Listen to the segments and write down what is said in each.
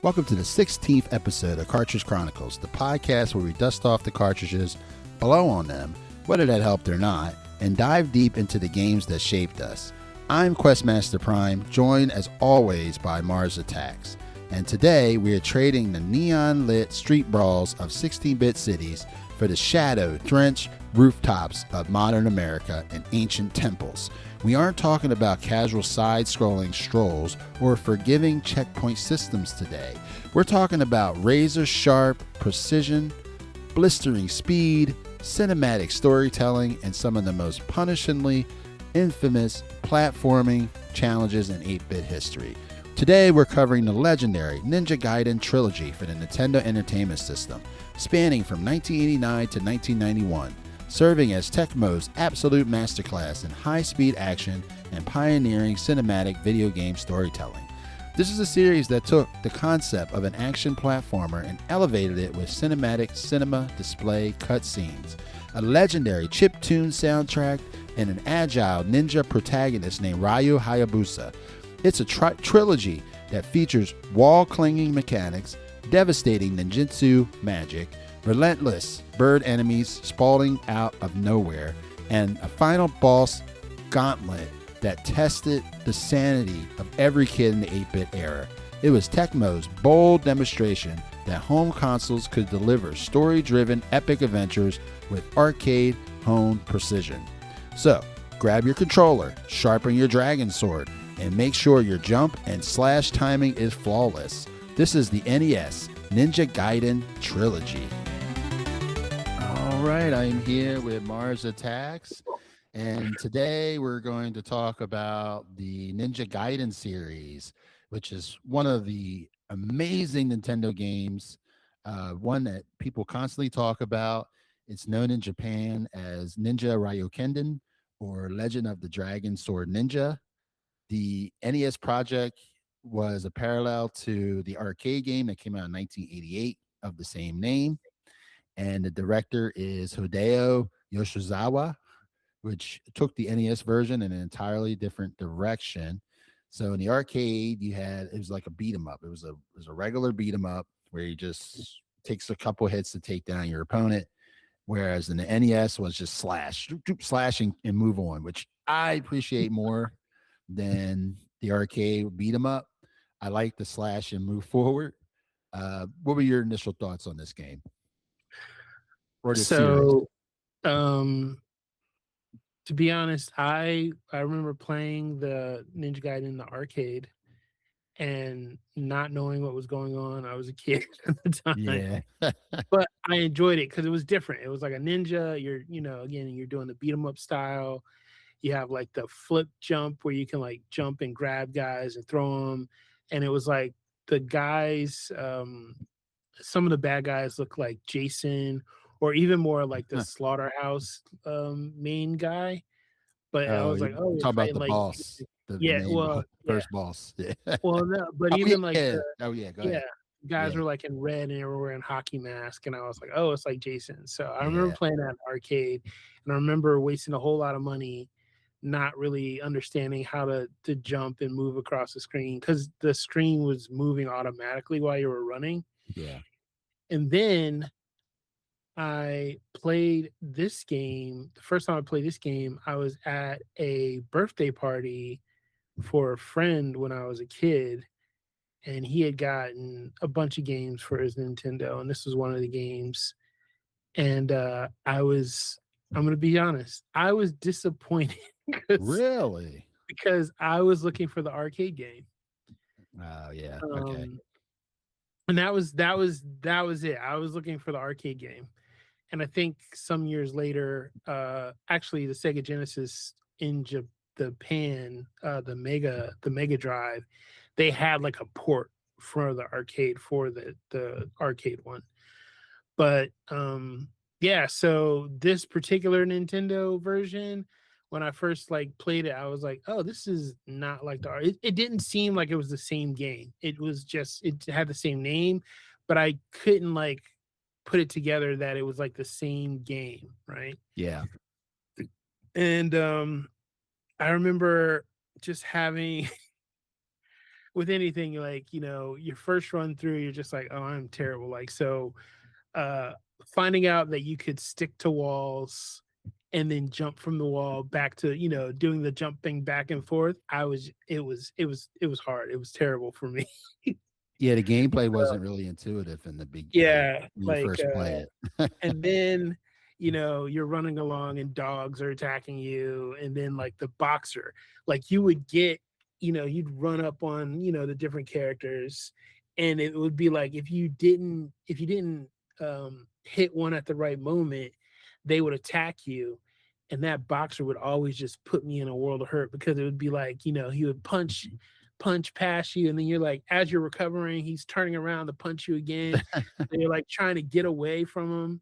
Welcome to the 16th episode of Cartridge Chronicles, the podcast where we dust off the cartridges, blow on them, whether that helped or not, and dive deep into the games that shaped us. I'm Questmaster Prime, joined as always by Marz Attakz, and today we are trading the neon-lit street brawls of 16-bit cities for the shadow-drenched rooftops of modern America and ancient temples. We aren't talking about casual side-scrolling strolls or forgiving checkpoint systems today. We're talking about razor-sharp precision, blistering speed, cinematic storytelling, and some of the most punishingly infamous platforming challenges in 8-bit history. Today, we're covering the legendary Ninja Gaiden Trilogy for the Nintendo Entertainment System, spanning from 1989 to 1991. Serving as Tecmo's absolute masterclass in high-speed action and pioneering cinematic video game storytelling. This is a series that took the concept of an action platformer and elevated it with cinematic cinema display cutscenes, a legendary chiptune soundtrack, and an agile ninja protagonist named Ryu Hayabusa. It's a trilogy that features wall-clinging mechanics, devastating ninjutsu magic, relentless bird enemies spawning out of nowhere, and a final boss gauntlet that tested the sanity of every kid in the 8-bit era. It was Tecmo's bold demonstration that home consoles could deliver story-driven epic adventures with arcade-honed precision. So, grab your controller, sharpen your dragon sword, and make sure your jump and slash timing is flawless. This is the NES Ninja Gaiden Trilogy. All right, I'm here with Marz Attakz, and today we're going to talk about the Ninja Gaiden series, which is one of the amazing Nintendo games, one that people constantly talk about. It's known in Japan as Ninja Ryokenden or Legend of the Dragon Sword Ninja. The NES project was a parallel to the arcade game that came out in 1988 of the same name. And the director is Hideo Yoshizawa, which took the NES version in an entirely different direction. So in the arcade, it was like a beat 'em up. It was a regular beat 'em up where you just takes a couple hits to take down your opponent. Whereas in the NES was just slash, slash, and move on, which I appreciate more than the arcade beat 'em up. I like the slash and move forward. What were your initial thoughts on this game or this series? So, um, to be honest, I remember playing the Ninja Gaiden in the arcade and not knowing what was going on. I was a kid at the time, Yeah. but I enjoyed it because it was different. It was like a ninja. Again, you're doing the beat 'em up style. You have like the flip jump where you can like jump and grab guys and throw them, and it was like the guys. Some of the bad guys look like Jason or even more like the Slaughterhouse main guy. But I Oh, was you're like, oh, you're talking about fighting the like boss, the yeah, main well, yeah, first boss. Yeah. well, no, but Oh, even like yeah. the Oh, yeah. Go yeah, ahead. guys Yeah. were like in red and they were wearing hockey mask, and I was like, oh, it's like Jason. So I remember Yeah. playing that in arcade, and I remember wasting a whole lot of money not really understanding how to jump and move across the screen because the screen was moving automatically while you were running. Yeah. And then I played this game. The first time I played this game, I was at a birthday party for a friend when I was a kid, and he had gotten a bunch of games for his Nintendo, and this was one of the games. And I'm gonna be honest, I was disappointed because Really? because I was looking for the arcade game. Oh, yeah. Okay. Um, and that was it. I was looking for the arcade game. And I think some years later, actually the Sega Genesis in Japan, the Mega Drive, they had like a port for the arcade for the arcade one. But yeah, so this particular Nintendo version, when I first like played it, I was like, oh, this is not like it didn't seem like it was the same game. It was just it had the same name, but I couldn't like put it together that it was like the same game, right? Yeah. And I remember just having with anything, like, your first run through, you're just like, oh, I'm terrible. Like, so uh finding out that you could stick to walls and then jump from the wall back to, doing the jumping back and forth, it was hard. It was terrible for me. Yeah, the gameplay wasn't really intuitive in the big, like Yeah, when you like, first play it. and then, you're running along and dogs are attacking you, and then, like, the boxer, like, you would get, you'd run up on, the different characters, and it would be like, if you didn't hit one at the right moment, they would attack you, and that boxer would always just put me in a world of hurt, because it would be like, he would punch past you, and then you're like, as you're recovering, he's turning around to punch you again, and you're like trying to get away from him.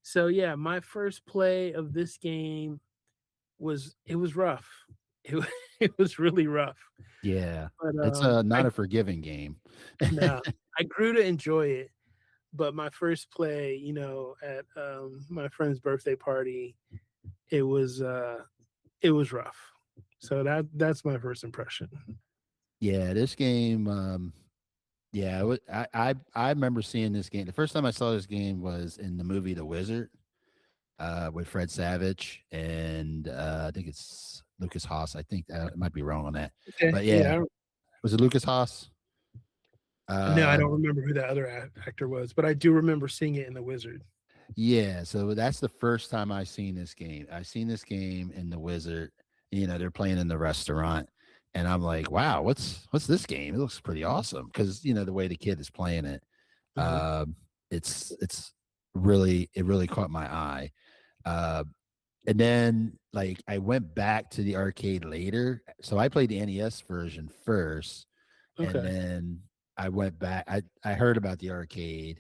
So yeah, my first play of this game was rough. It wa it was really rough. Yeah. But, It's not a forgiving game. no, I grew to enjoy it, but my first play, at, my friend's birthday party, it was, it was rough. So that's my first impression. Yeah, this game, yeah, I remember seeing this game. The first time I saw this game was in the movie The Wizard, with Fred Savage and, I think it's Lucas Haas. I think, I might be wrong on that. Okay, But yeah, yeah, was it Lucas Haas? no, I Um, don't remember who that other actor was, but I do remember seeing it in The Wizard. yeah, so that's the first time I seen this game. I seen this game in The Wizard. They're playing in the restaurant, and I'm like, wow, what's this game? It looks pretty awesome because the way the kid is playing it, Mhm. um, it's really it really caught my eye. Uh, and then like I went back to the arcade later, so I played the NES version first, and Okay. then I went back. I heard about the arcade,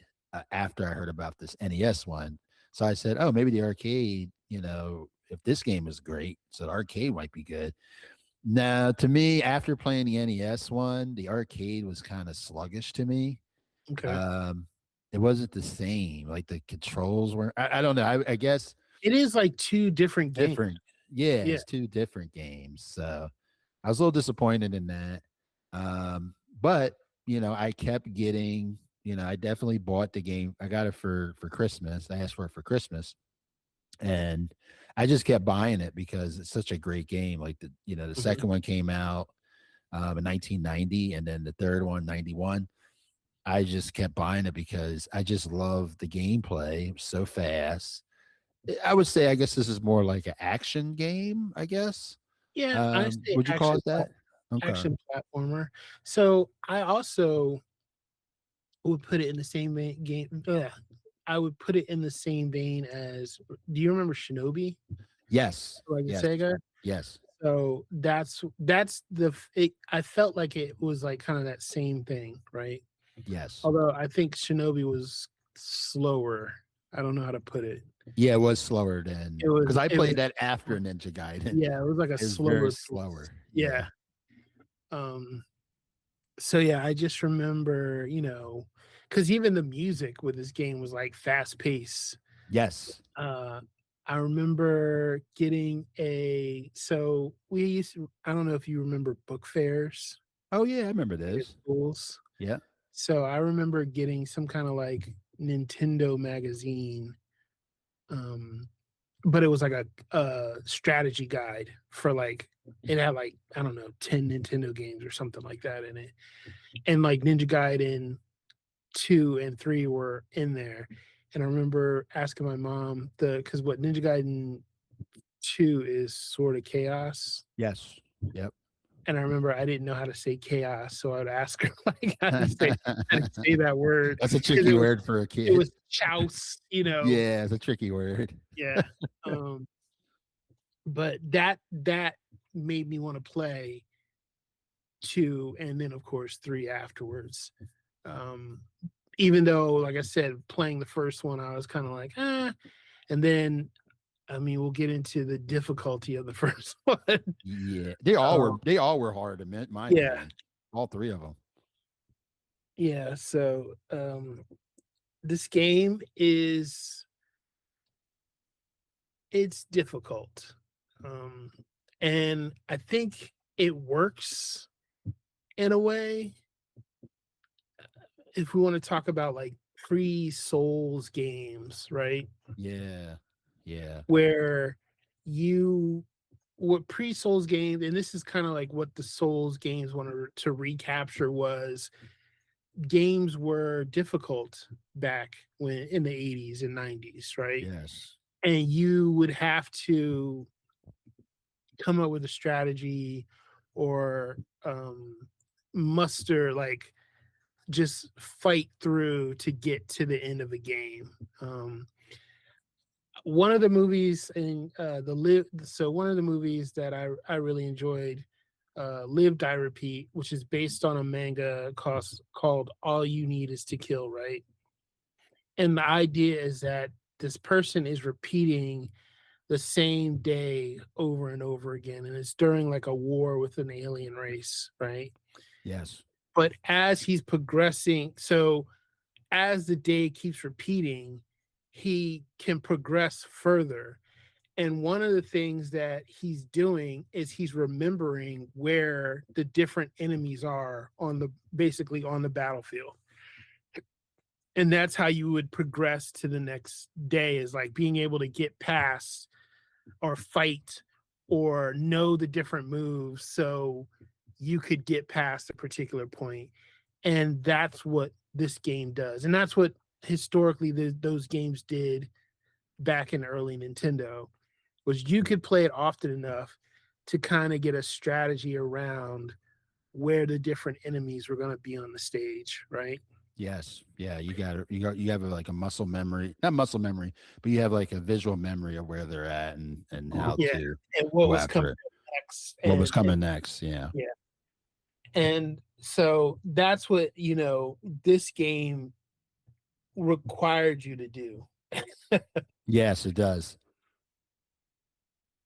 after I heard about this NES one. So I said, "Oh, maybe the arcade. If this game is great, so the arcade might be good." Now, to me, after playing the NES one, the arcade was kind of sluggish to me. Okay. Um, it wasn't the same. Like the controls were. I don't know. I guess It is like 2 different games. different. Yeah, Yeah. it's two different games. So I was a little disappointed in that. But I kept getting, I definitely bought the game. I got it for Christmas. I asked for it for Christmas. And I just kept buying it because it's such a great game. Like the Mhm. second one came out, in 1990, and then the third one, 91. I just kept buying it because I just love the gameplay. It was so fast. I would say, I guess this is more like an action game, I guess. Yeah, I say Would you call it that? Okay. action platformer. So, I also would put it in the same I would put it in the same vein as, do you remember Shinobi? Yes. Like the Yes. Sega? Yes. So, that's I felt like it was, like, kinda that same thing, right? Yes. Although I think Shinobi was slower. I don't know how to put it. Yeah, it was slower than because I It played was that after Ninja Gaiden. yeah, it was like a It was very slower pace. slower. Yeah. Yeah. Um, so yeah, I just remember, because even the music with this game was like fast pace. Yes. Uh, I remember getting so we used to, I don't know if you remember book fairs Oh, yeah, I remember in those. schools. Yeah. So I remember getting some kind of like Nintendo magazine, um, but it was like a strategy guide for like, it had like, I don't know, 10 Nintendo games or something like that in it. And like Ninja Gaiden 2 and 3 were in there. And I remember asking my mom, because what Ninja Gaiden 2 is Sword of Chaos. Yes. Yep. And I remember I didn't know how to say chaos, so I would ask her like how to say that word, That's a because tricky word for a it kid. was chouse, Yeah, it's a tricky word. yeah. Um, but that made me want to play 2, and then of course 3 afterwards. Um, Even though, like I said, playing the first one, I was kind of like, and then, I mean, we'll get into the difficulty of the first one. Yeah. Um, They all were hard, in my yeah, opinion. All three of them. yeah. So, this game it's difficult, um, and I think it works in a way, if we want to talk about like pre-Souls games, right? Yeah. Yeah. Where you what pre-Souls games, and this is kind of like what the Souls games wanted to recapture, was games were difficult back when in the 80s and 90s, right? Yes. And you would have to come up with a strategy or muster like just fight through to get to the end of the game. One of the movies in one of the movies that I really enjoyed, Live Die Repeat, which is based on a manga called All You Need Is to Kill, right? And the idea is that this person is repeating the same day over and over again, and it's during like a war with an alien race, right? Yes. But as he's progressing, so as the day keeps repeating, he can progress further. And one of the things that he's doing is he's remembering where the different enemies are on the basically on the battlefield. And that's how you would progress to the next day, is like being able to get past or fight or know the different moves so you could get past a particular point. And that's what this game does. And that's what historically those games did back in early Nintendo, was you could play it often enough to kind of get a strategy around where the different enemies were going to be on the stage, right? Yes. Yeah. You have like a muscle memory, not muscle memory, but you have like a visual memory of where they're at and how Yeah. to And what go was after coming it. next. What was coming And next? Yeah. yeah. And so that's what, this game required you to do. Yes, it does.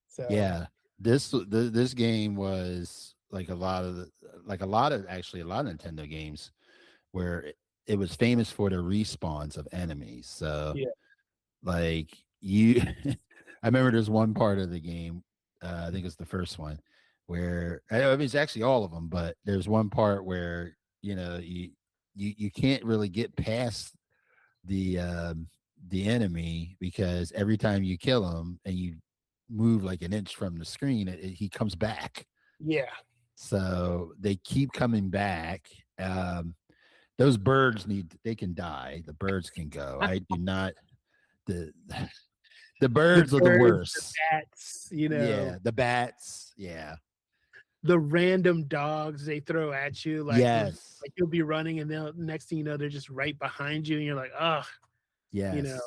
So Yeah. This game was like a lot of Nintendo games where it was famous for the respawns of enemies. So yeah, like you I remember there's one part of the game, I think it's the first one, where I mean it's actually all of them, but there's one part where you can't really get past the enemy because every time you kill him and you move like an inch from the screen, he comes back. yeah. So they keep coming back. Those birds they can die. The birds can go. I do not. The the The birds are the birds, the worst. bats, Yeah, the bats. Yeah. the random dogs they throw at you, Yes. like you'll be running and they'll next thing you know they're just right behind you and you're like, oh, you know.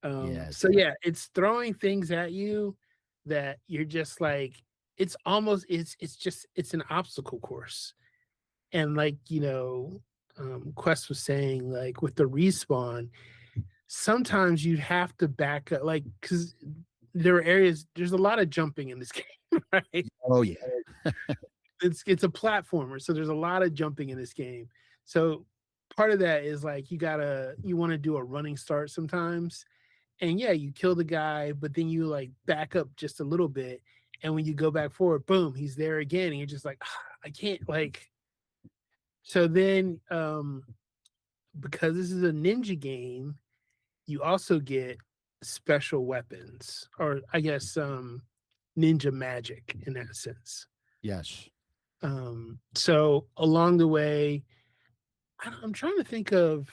Yes. Yes. So yeah, it's throwing things at you that you're just like, it's an obstacle course. And like, Quest was saying, like with the respawn, sometimes you have to back up, like, because there's a lot of jumping in this game, right? Oh yeah. It's a platformer, so there's a lot of jumping in this game. So part of that is like you want to do a running start sometimes. And yeah, you kill the guy, but then you like back up just a little bit. And when you go back forward, boom, he's there again. And you're just like, I can't like. So then, because this is a ninja game, you also get special weapons, or I guess ninja magic in that sense. Yes. So along the way, I'm trying to think of,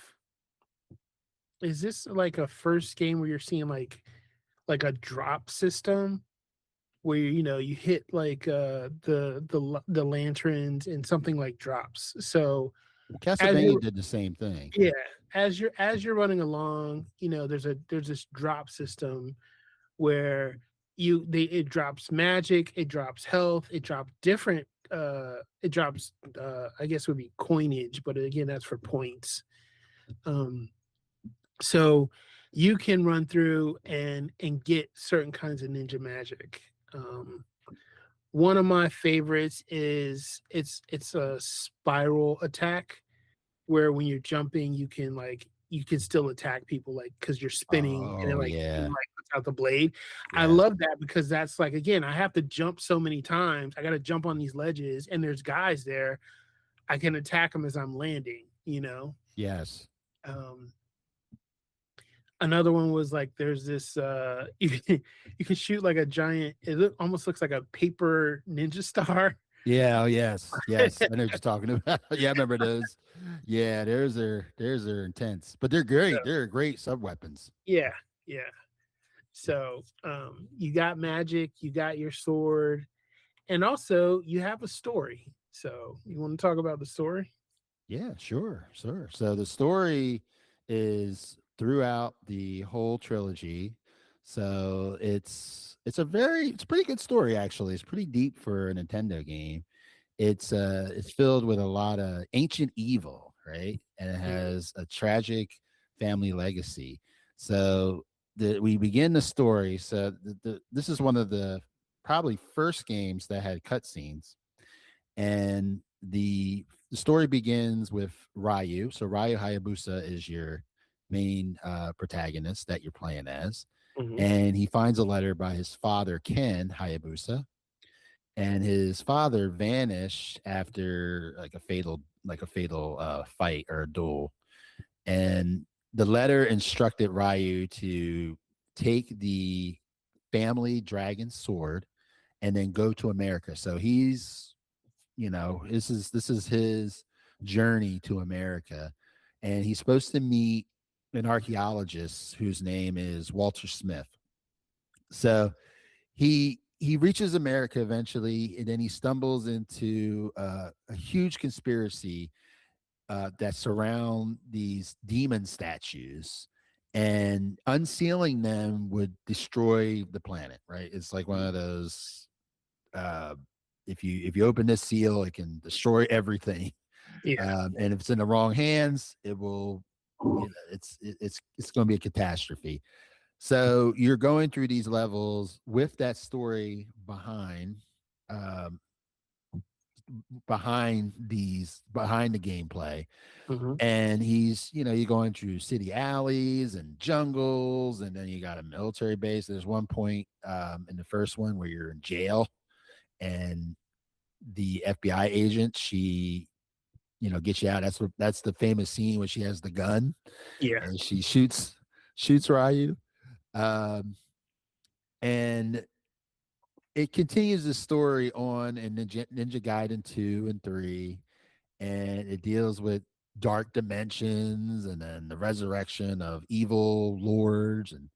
is this like a first game where you're seeing like a drop system where you hit like the lanterns and something like drops. So as Castlevania you're did the same thing. yeah, as you're running along, there's this drop system where it drops magic, it drops health, it drops different it drops I guess would be coinage, but again that's for points. So you can run through and get certain kinds of ninja magic. One of my favorites is it's a spiral attack where when you're jumping you can still attack people, like because you're spinning and it Oh like yeah. puts out the blade. I Yes. love that because that's like, again, I have to jump so many times. I got to jump on these ledges, and there's guys there. I can attack them as I'm landing. Yes. Um, Another one was like there's this you can shoot like a giant. Almost looks like a paper ninja star. Yeah. Oh, yes. Yes. I know what you're talking about. Yeah, I remember those. Yeah, there's their intense, but they're So, great. They're great sub weapons. yeah, yeah. So you got magic, you got your sword, and also you have a story. So you want to talk about the story? Yeah, sure, sure. So the story is throughout the whole trilogy. So it's a pretty good story actually. It's pretty deep for a Nintendo game. It's filled with a lot of ancient evil, right? And it Mhm. has a tragic family legacy. So we begin the story. So this is one of the probably first games that had cutscenes, and the story begins with Ryu. So Ryu Hayabusa is your main protagonist that you're playing as, Mhm. and he finds a letter by his father Ken Hayabusa, and his father vanished after like a fatal fight or a duel, and the letter instructed Ryu to take the family dragon sword and then go to America. So he's, this is his journey to America, and he's supposed to meet an archaeologist whose name is Walter Smith. So he reaches America eventually, and then he stumbles into a huge conspiracy that surround these demon statues, and unsealing them would destroy the planet. Right? It's like one of those. Uh, if you open this seal, it can destroy everything. Yeah. And if it's in the wrong hands, it will. It's going to be a catastrophe. So you're going through these levels with that story um, behind the gameplay, Mhm. and you're going through city alleys and jungles, and then you got a military base. There's one point in the first one where you're in jail, and the FBI agent, she gets you out. That's the famous scene where she has the gun Yeah. and she shoots Ryu. Um, and it continues the story on in Ninja Gaiden 2 and 3, and it deals with dark dimensions and then the resurrection of evil lords and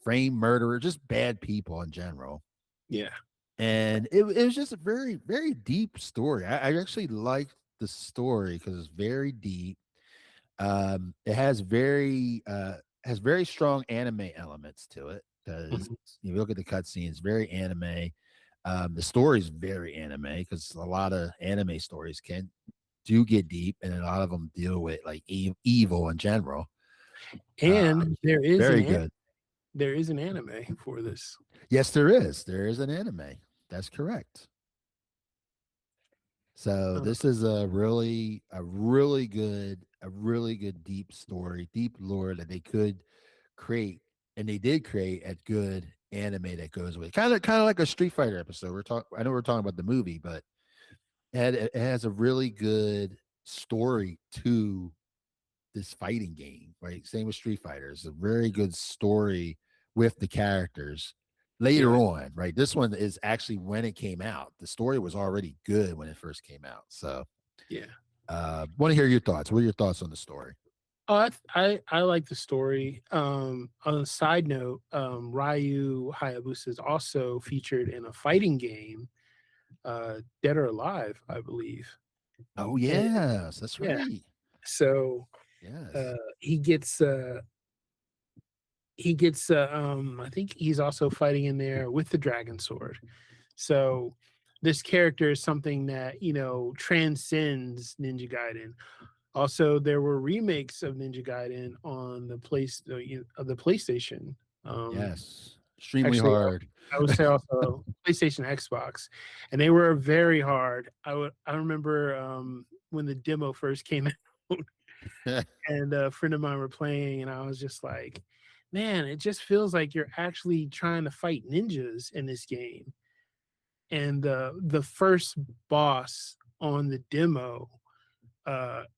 frame murderer, just bad people in general. Yeah. And it was just a very, very deep story. I actually liked the story because it's very deep. It has very strong anime elements to it because Mhm. you look at the cutscenes, very anime. The story is very anime because a lot of anime stories do get deep, and a lot of them deal with like evil in general. And Very good. there is an anime for this. Yes, there is. There is an anime. That's correct. So Uh, this is a really good deep story, deep lore that they could create, and they did create a good anime that goes with it. Kind of like a Street Fighter episode. I know we're talking about the movie, but it has a really good story to this fighting game, right? Same with Street Fighter. It's a very good story with the characters later yeah. on, right? This one is actually when it came out. The story was already good when it first came out. So, Yeah. want to hear your thoughts. What are your thoughts on the story? Oh, I like the story. On a side note, Ryu Hayabusa is also featured in a fighting game, Dead or Alive, I believe. Oh, And yes, that's yeah, right. so Yes. he gets I think he's also fighting in there with the dragon sword. So this character is something that transcends Ninja Gaiden. Also, there were remakes of Ninja Gaiden on the PlayStation. Um, Yes. Extremely Actually, hard. I would say also PlayStation, Xbox, and they were very hard. I remember when the demo first came out, and a friend of mine were playing, and I was just like, man, it just feels like you're actually trying to fight ninjas in this game. And the first boss on the demo,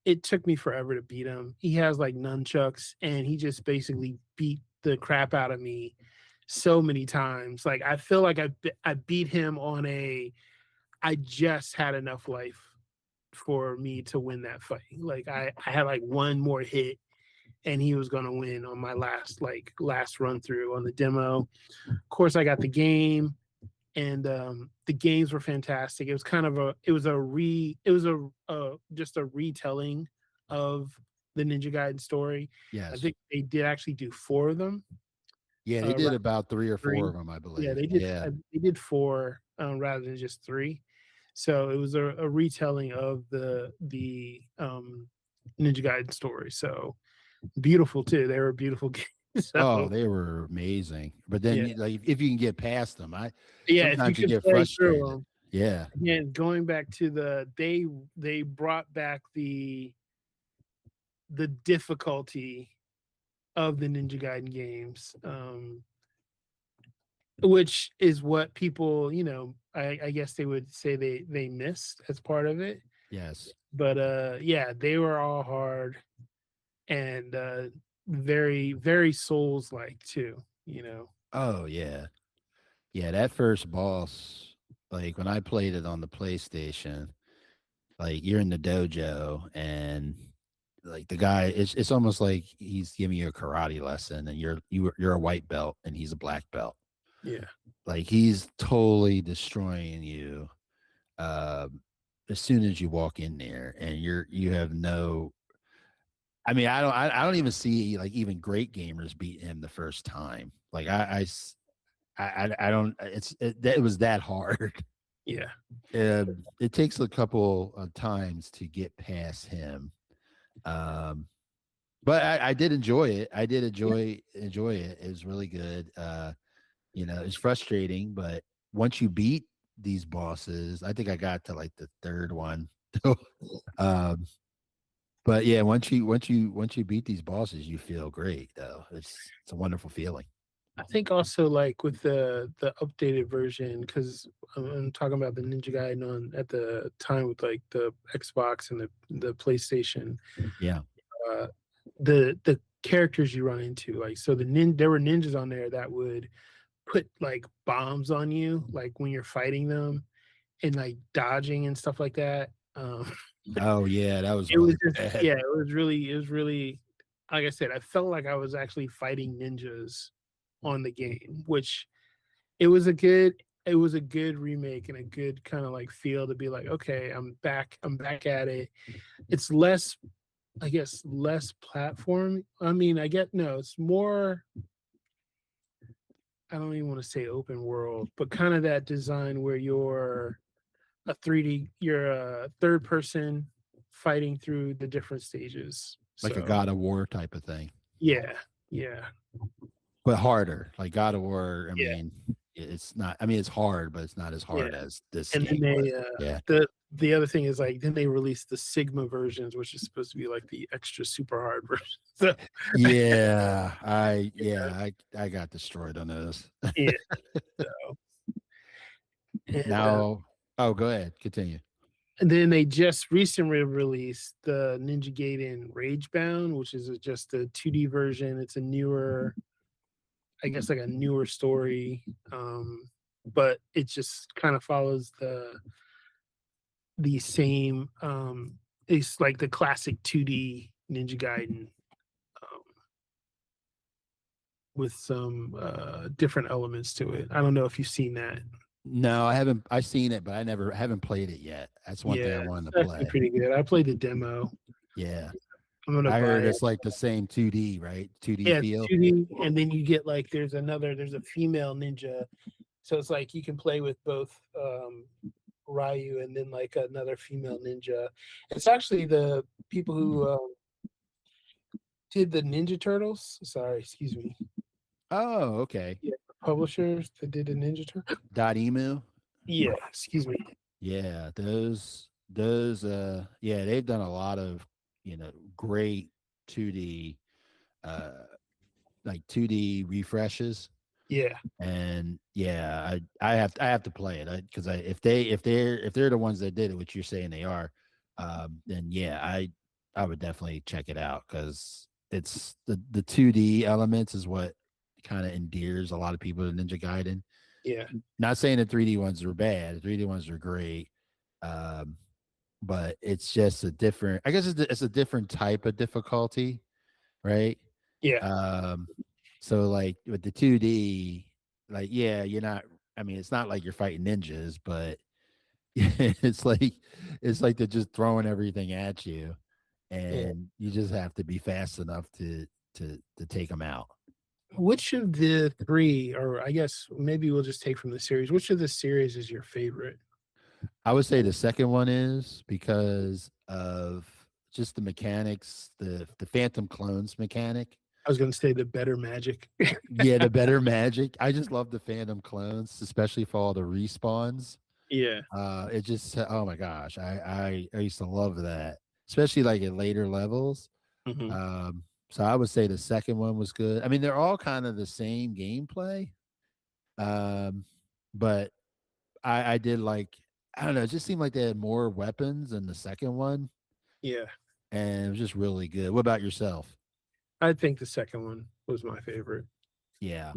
it took me forever to beat him. He has like nunchucks, and he just basically beat the crap out of me so many times. Like I feel like I beat him on a I just had enough life for me to win that fight. Like I had like one more hit and he was gonna win on my last run through on the demo. Of course, I got the game, and the games were fantastic. It was kind of just a retelling of the Ninja Gaiden story. I Yes. think they did actually do four of them. Yeah, they Rather did than about 3 or 4 three. of them, I Yeah, believe. Yeah. they did four rather than just three. So it was a retelling of the Ninja Gaiden story. So beautiful too. They were beautiful games. Oh, So they were amazing. But then yeah, you like, if you can get past them, yeah. If you sometimes you could get play through frustrated. them, Yeah. again, going back to they brought back the difficulty of the Ninja Gaiden games, which is what people, I guess they would say they missed as part of it. Yes. But yeah, they were all hard and very very souls like too. Oh, yeah. Yeah, that first boss, like when I played it on the PlayStation, like you're in the dojo and like the guy, it's almost like he's giving you a karate lesson and you're a white belt and he's a black belt. Yeah, Like he's totally destroying you um as soon as you walk in there and you have no. I mean, I don't even see like even great gamers beat him the first time. Like I don't. It was that hard. yeah, It takes a couple of times to get past him. Um, but I did enjoy it. I did yeah. enjoy it. It was really good. It's frustrating, but once you beat these bosses, I think I got to like the third one. um, but yeah, once you beat these bosses, you feel great though. It's a wonderful feeling. I think also like with the updated version, because I'm talking about the Ninja Gaiden on at the time with like the Xbox and the PlayStation, Yeah. uh, the characters you run into, like so there were ninjas on there that would put like bombs on you, like when you're fighting them and like dodging and stuff like that. Oh yeah, that was It was really just bad. yeah, it was really like I said, I felt like I was actually fighting ninjas on the game, which it was a good remake and a good kind of like feel to be like, okay, I'm back at it. It's less, I guess, less platform. I mean, I get no, it's more, I don't even want to say open world, but kind of that design where you're a third person fighting through the different stages. Like a So God of War type of thing, yeah, yeah, but harder. Like God of War, I yeah, mean, it's not. I mean, it's hard, but it's not as yeah. hard as this And then game was. they Yeah, the other thing is like then they released the Sigma versions, which is supposed to be like the extra super hard version. So I got destroyed on those. yeah, so, and Now, oh, go ahead, continue. and then they just recently released the Ninja Gaiden Ragebound, which is just a 2D version. It's a newer, I guess, like a newer story, but it just kind of follows the same. It's like the classic 2D Ninja Gaiden, um, with some different elements to it. I don't know if you've seen that. No, I haven't. I've seen it, but I haven't played it yet. That's one thing I Yeah, wanted to it's actually play. pretty good. I played the demo. Yeah, I'm gonna I buy heard it. it's like the same 2D, right? 2D Yeah, it's feel. 2D, and then you get like there's a female ninja, so it's like you can play with both Ryu and then like another female ninja. It's actually the people who did the Ninja Turtles. Sorry, excuse me. Oh, okay. Yeah, the publishers that did the Ninja Turtles. Dot emu. Yeah, excuse me. Yeah, those yeah, they've done a lot of, great 2D uh like 2D refreshes. Yeah, And yeah, I have to play it because if they're the ones that did it, which you're saying they are, then yeah, I would definitely check it out because it's the 2D elements is what kind of endears a lot of people to Ninja Gaiden. yeah, Not saying the 3D ones are bad, the 3D ones are great, um, but it's just a different. I guess it's a different type of difficulty, right? yeah. Um, so like with the 2D, like yeah, you're not. I mean, it's not like you're fighting ninjas, but it's like they're just throwing everything at you, Yeah. and you just have to be fast enough to take them out. Which of the three, or I guess maybe we'll just take from the series, which of the series is your favorite? I would say the second one is because of just the mechanics, the Phantom clones mechanic. I was going to say the better magic. Yeah, the better magic. I just love the Phantom clones, especially for all the respawns. Yeah. It just oh my gosh, I used to love that, especially like at later levels. Hmm. So I would say the second one was good. I mean, they're all kind of the same gameplay, um, but I did like I don't know, it just seemed like they had more weapons in the second one, Yeah. and it was just really good. What about yourself? I think the second one was my favorite. Yeah,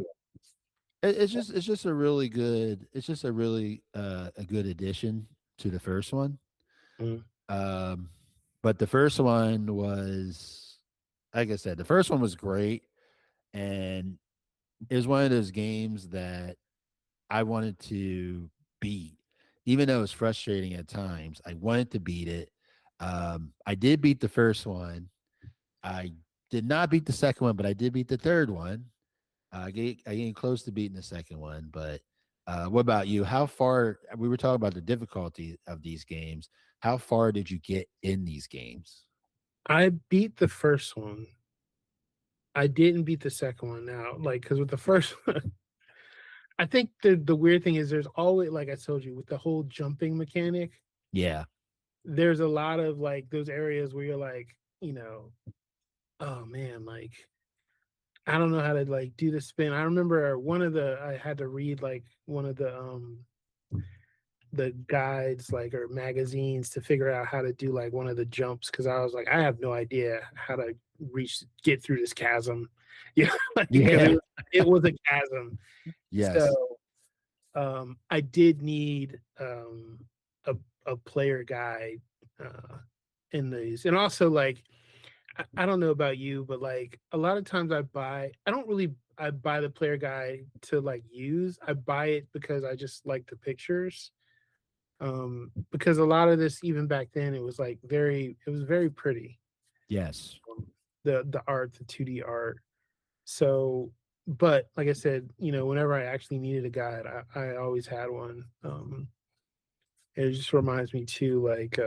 it's just a really good it's just a really a good addition to the first one. Mm. Um, but the first one was, like I said, the first one was great, and it was one of those games that I wanted to beat, even though it was frustrating at times. I wanted to beat it. I did beat the first one. I did not beat the second one, but I did beat the third one. I came close to beating the second one, but what about you? How far? We were talking about the difficulty of these games. How far did you get in these games? I beat the first one. I didn't beat the second one now, like because with the first one, I think the weird thing is there's always, like I told you, with the whole jumping mechanic, Yeah, there's a lot of like those areas where you're like, oh man, like I don't know how to like do the spin. I remember I had to read like one of the guides like or magazines to figure out how to do like one of the jumps because I was like, I have no idea how to get through this chasm. Yeah, because yeah, it was a chasm. yes, So I did need a player guide uh in these. And also like I don't know about you, but like a lot of times I don't really I buy the player guide to like use. I buy it because I just like the pictures. Because a lot of this even back then it was very pretty. yes. The art, the 2D art. So but like I said, whenever I actually needed a guide, I always had one. It just reminds me too, like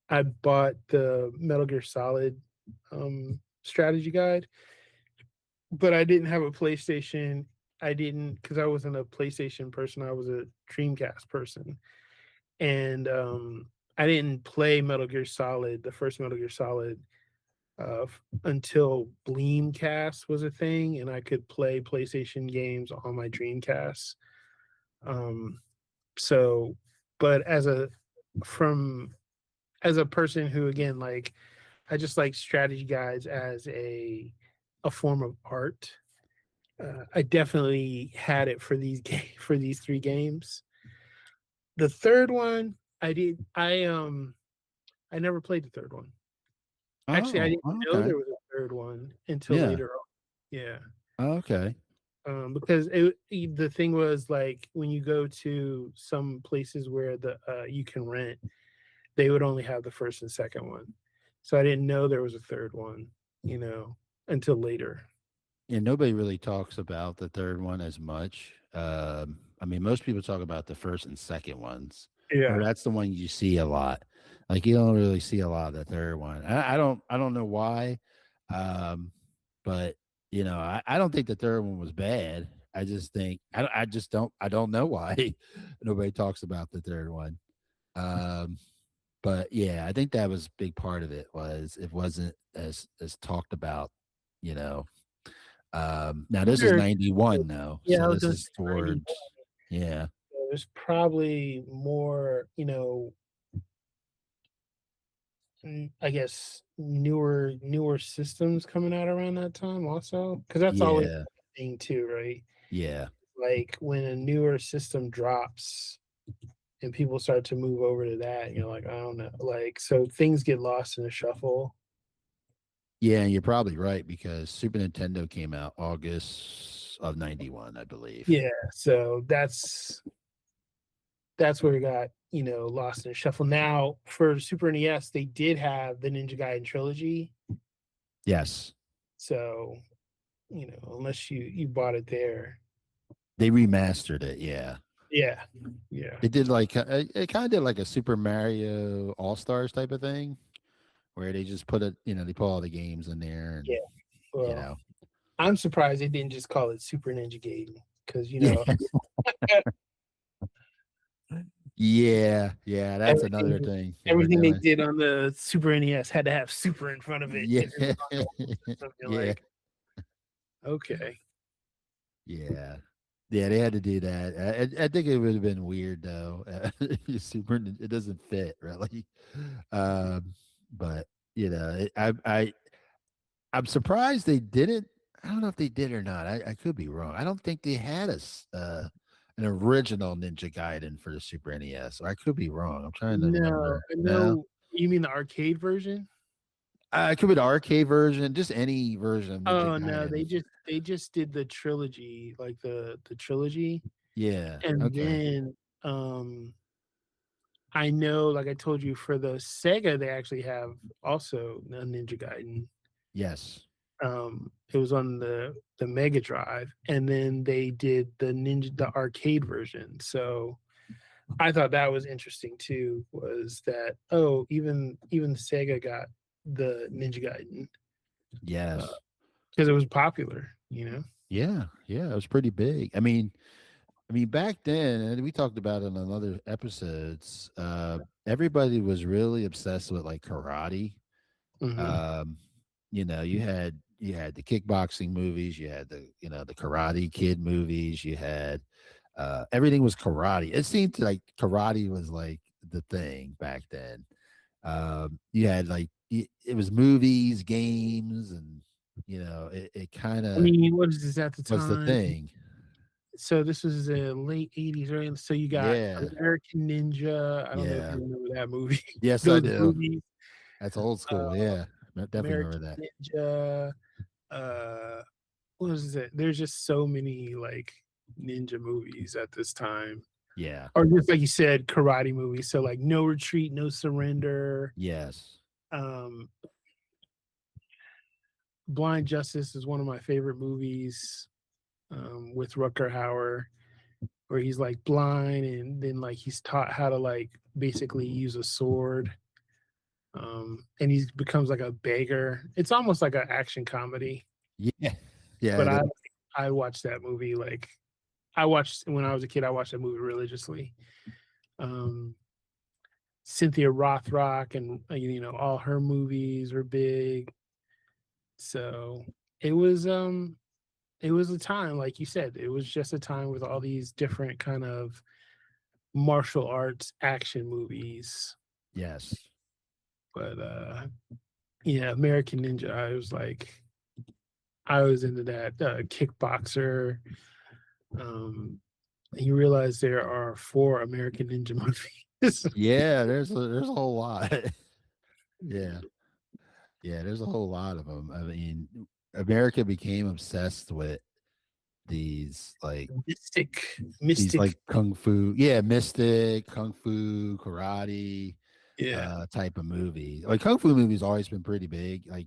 I bought the Metal Gear Solid strategy guide, but I didn't have a PlayStation. I didn't because I wasn't a PlayStation person. I was a Dreamcast person, and I didn't play Metal Gear Solid, the first Metal Gear Solid, until Bleemcast was a thing, and I could play PlayStation games on my Dreamcast. Um, so, but from as a person who again like I just like strategy guides as a form of art. I definitely had it for for these three games. The third one, I did. I never played the third one. Actually, I Oh, didn't know okay. there was a third one until Yeah. later on. Yeah, Okay. because the thing was like when you go to some places where the you can rent, they would only have the first and second one. So I didn't know there was a third one, until later. And nobody really talks about the third one as much. I mean, most people talk about the first and second ones, or Yeah. that's the one you see a lot. Like you don't really see a lot of the third one. I don't know why, um, but I don't think the third one was bad. I just think I don't know why nobody talks about the third one. Um, but yeah, I think that was a big part of it was it wasn't as talked about, you know, Now this is Sure. 91 though, Yeah, so I was this gonna is say 90. towards yeah, There's probably more, I guess newer systems coming out around that time also, because that's always yeah, a thing too, right? yeah, Like when a newer system drops and people start to move over to that, you're like, I don't know, like so things get lost in the shuffle. yeah. And you're probably right because Super Nintendo came out August of 91, I believe. Yeah, so that's where it got lost in the shuffle. Now for Super NES, they did have the Ninja Gaiden trilogy, Yes, so unless you bought it there. they remastered it. Yeah, Yeah, yeah, they did like it kind of did like a Super Mario All Stars type of thing where they just put it, they put all the games in there and yeah. you Well, know, I'm surprised they didn't just call it Super Ninja Gaiden because yeah, yeah. That's another everything thing they were everything they doing. did on the Super NES had to have super in front of it. Yeah, If it was on the something yeah, like, okay, yeah, yeah. They had to do that. I think it would have been weird though. Super, it doesn't fit really. Um, but I'm surprised they didn't. I don't know if they did or not. I could be wrong. I don't think they had an original Ninja Gaiden for the Super NES. Or I could be wrong. I'm trying to no, remember. I No, know you mean the arcade version. it could be the arcade version, just any version of Ninja Oh no, Gaiden. they just did the trilogy, like the trilogy, Yeah. and Okay. then I know, like I told you, for the Sega, they actually have also a Ninja Gaiden. Yes. It was on the Mega Drive, and then they did the arcade version. So I thought that was interesting too. Was that even Sega got the Ninja Gaiden Yes. because it was popular. Yeah. Yeah. It was pretty big. I mean, back then, and we talked about it in other episodes. Everybody was really obsessed with like karate. Hmm. Um, you had the kickboxing movies, you had the Karate Kid movies, you had everything was karate. It seemed like karate was like the thing back then. You had like it was movies, games, and it kind I of mean, what is this at the was the time? thing. So this was the late '80s, right? So you got Yeah, American Ninja. I don't know if you yeah. remember that movie. Yes, I Those do. movies. That's old Uh, school. Yeah, I definitely remember American that. Ninja. Uh, what was it? There's just so many like ninja movies at this time, Yeah. or just like you said, karate movies. So like No Retreat, No Surrender. Yes. Um, Blind Justice is one of my favorite movies with Rutger Hauer, where he's like blind and then like he's taught how to like basically use a sword. And he becomes like a beggar. It's almost like an action comedy, Yeah. Yeah. but It is. I watched that movie like I watched when I was a kid. I watched that movie religiously. Um, Cynthia Rothrock and all her movies were big. So it was um it was a time, like you said, it was just a time with all these different kind of martial arts action movies. Yes. But yeah, American Ninja, I was into that kickboxer. Um, you realize there are four American Ninja movies. Yeah. There's a whole lot. Yeah. Yeah. There's a whole lot of them. I mean, America became obsessed with these like Mystic, these Mystic, like kung fu. Yeah, mystic, kung fu, karate yeah, type of movie. Like kung fu movies always been pretty big. Like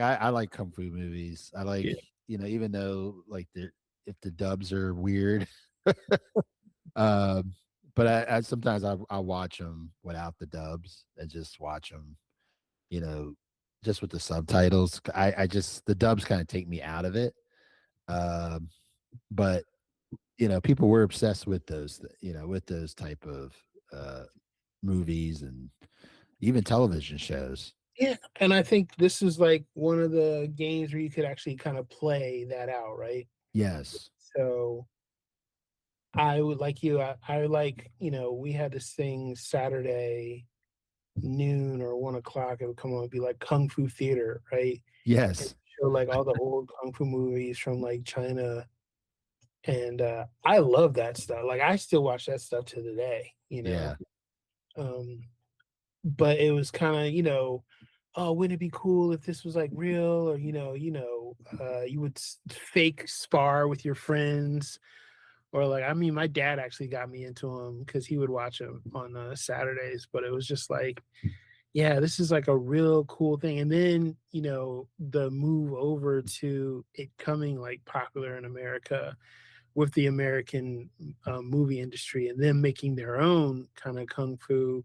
I like kung fu movies. I like, yeah. even though like if the dubs are weird, um, but I sometimes I watch them without the dubs and just watch them, you know, just with the subtitles. I just the dubs kind of take me out of it. Um, but people were obsessed with those, with those type of uh movies and even television shows. Yeah, and I think this is like one of the games where you could actually kind of play that out, right? Yes. So I would like you. I like, we had this thing Saturday noon or 1 o'clock. It would come on, it'd be like Kung Fu Theater, right? And Yes. show like all the old Kung Fu movies from like China. And I love that stuff. Like I still watch that stuff to the day, Yeah. Um, but it was kind of, oh, wouldn't it be cool if this was like real, or you would fake spar with your friends, or like, I mean, my dad actually got me into them because he would watch them on Saturdays. But it was just like, yeah, this is like a real cool thing. And then the move over to it coming like popular in America with the American movie industry, and them making their own kind of kung fu.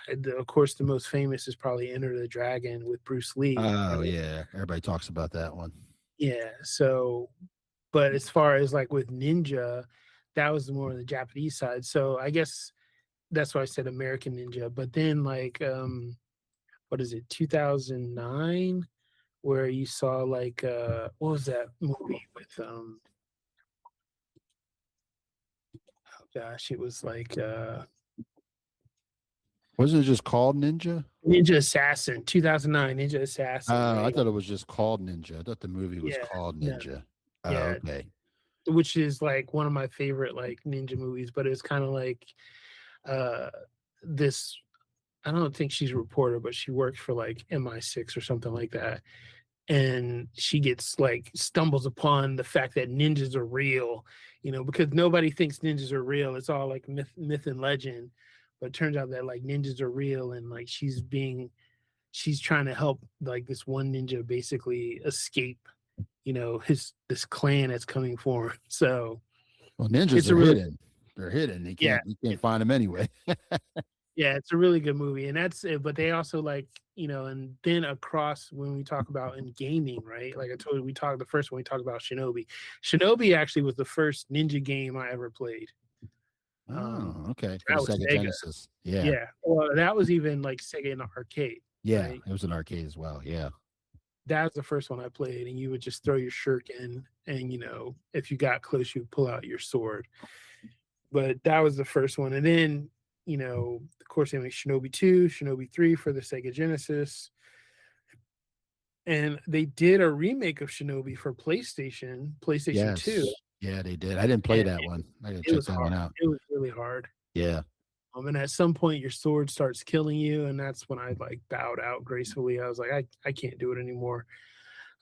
Of course, the most famous is probably Enter the Dragon with Bruce Lee. Oh yeah. Everybody talks about that one. Yeah. So, but as far as like with Ninja, that was more on the Japanese side. So I guess that's why I said American Ninja. But then like, what is it, 2009, where you saw like, what was that movie with, oh gosh, it was like, Wasn't it just called Ninja? Ninja Assassin, 2009, Ninja Assassin, I right? thought it was just called Ninja. I thought the movie was Yeah. called No. Ninja. Oh, Yeah. okay. Which is like one of my favorite like ninja movies, but it's kind of like uh this, I don't think she's a reporter, but she works for like MI6 or something like that. And she gets like stumbles upon the fact that ninjas are real, because nobody thinks ninjas are real. It's all like myth and legend. But it turns out that like ninjas are real, and like she's trying to help like this one ninja basically escape, this clan that's coming for him. So Well, ninjas it's a are really, hidden. They're hidden. yeah, You can't find them anyway. yeah, it's a really good movie. And that's it. But they also like, and then across, when we talk about in gaming, right? Like I told you, the first one we talked about Shinobi. Shinobi actually was the first ninja game I ever played. Oh, okay. For That the was Sega Sega. Genesis. Yeah. Yeah. Well, that was even like Sega in the arcade, Yeah. right? It was an arcade as well. Yeah. That was the first one I played, and you would just throw your shuriken, and if you got close, you would pull out your sword. But that was the first one. And then, of course, they made Shinobi 2, Shinobi 3 for the Sega Genesis. And they did a remake of Shinobi for PlayStation 2. Yes. Yeah, they did. I didn't play And that one. I gotta it check was that hard. one out. It was really hard. Yeah. And at some point, your sword starts killing you. And that's when I like bowed out gracefully. I was like, I can't do it anymore.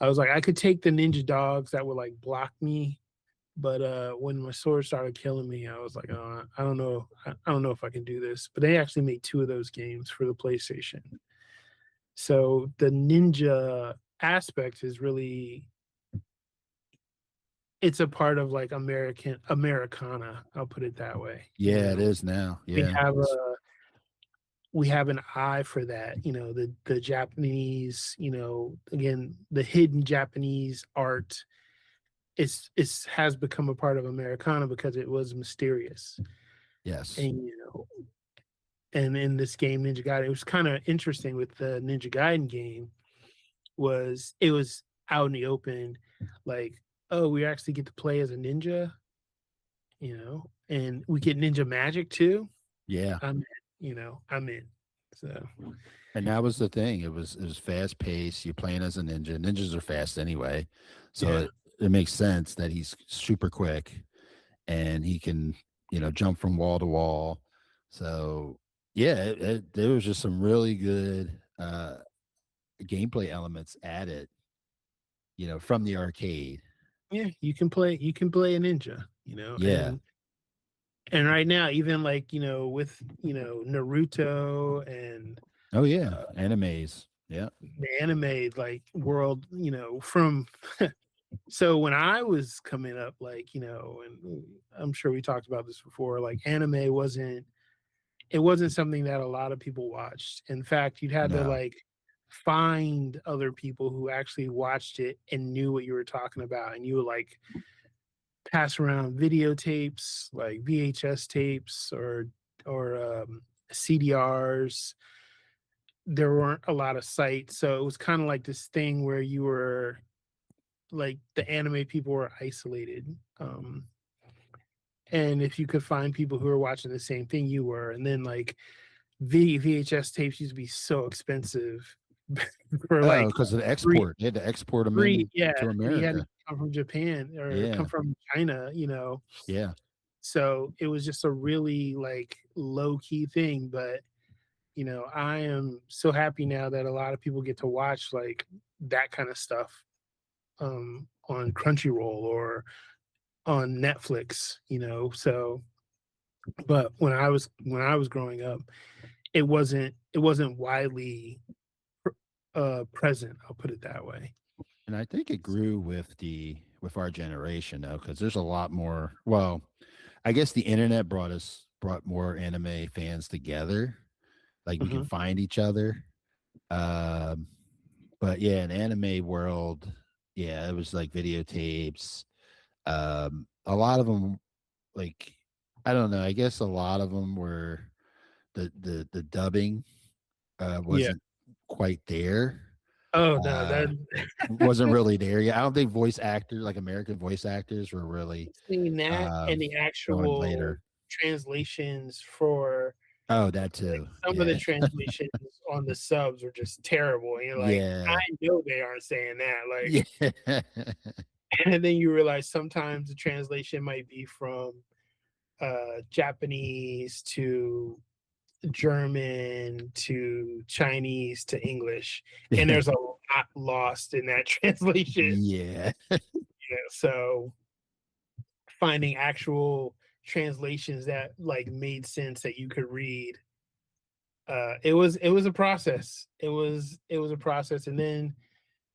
I was like, I could take the ninja dogs that would like block me. But when my sword started killing me, I was like, oh, I don't know. I don't know if I can do this. But they actually made two of those games for the PlayStation. So the ninja aspect is really, it's a part of like Americana. I'll put it that way. Yeah, it is now. We Yeah. have a we have an eye for that. The Japanese. Again, the hidden Japanese art has become a part of Americana because it was mysterious. Yes. And in this game Ninja Gaiden, it was kind of interesting with the Ninja Gaiden game. It was out in the open, like, oh, we actually get to play as a ninja, and we get ninja magic too. Yeah. I'm in. So, And that was the thing. It was fast paced. You're playing as a ninja. Ninjas are fast anyway. So yeah. it makes sense that he's super quick and he can, jump from wall to wall. So yeah, there was just some really good gameplay elements added, from the arcade. Yeah, you can play a ninja, Yeah. and right now, even like, with, Naruto and Oh yeah. Animes. Yeah. the anime like world, from so when I was coming up, like, and I'm sure we talked about this before, like anime wasn't something that a lot of people watched. In fact, you'd had to No. like find other people who actually watched it and knew what you were talking about, and you would like pass around videotapes, like VHS tapes or CDRs, there weren't a lot of sites, so it was kind of like this thing where you were like the anime people were isolated. And if you could find people who were watching the same thing you were, and then like VHS tapes used to be so expensive for Oh, like because of the three, export. They had to export them three, in yeah, to and you had to America. come from Japan or come Yeah. from China, you know. Yeah. So it was just a really like low key thing, but I am so happy now that a lot of people get to watch like that kind of stuff on Crunchyroll or on Netflix, So, but when I was growing up, it wasn't widely present. I'll put it that way. And I think it grew with our generation though, because there's a lot more. Well, I guess the internet brought more anime fans together. Like we can Hmm. find each other. Um, but yeah, in anime world, yeah, it was like videotapes. A lot of them, like I don't know. I guess a lot of them were the dubbing Yeah. wasn't quite there. Oh no, that Uh, wasn't really there yet. I don't think voice actors, like American voice actors, were really seeing that and the going actual later. translations for Oh, that like too. some of the Yeah, translations on the subs were just terrible. And you're like, I yeah, know they aren't saying that. Like, yeah, and then you realize sometimes the translation might be from Japanese to German to Chinese to English, and there's a lot lost in that translation. yeah, So finding actual translations that like made sense that you could read, it was a process. It was a process, and then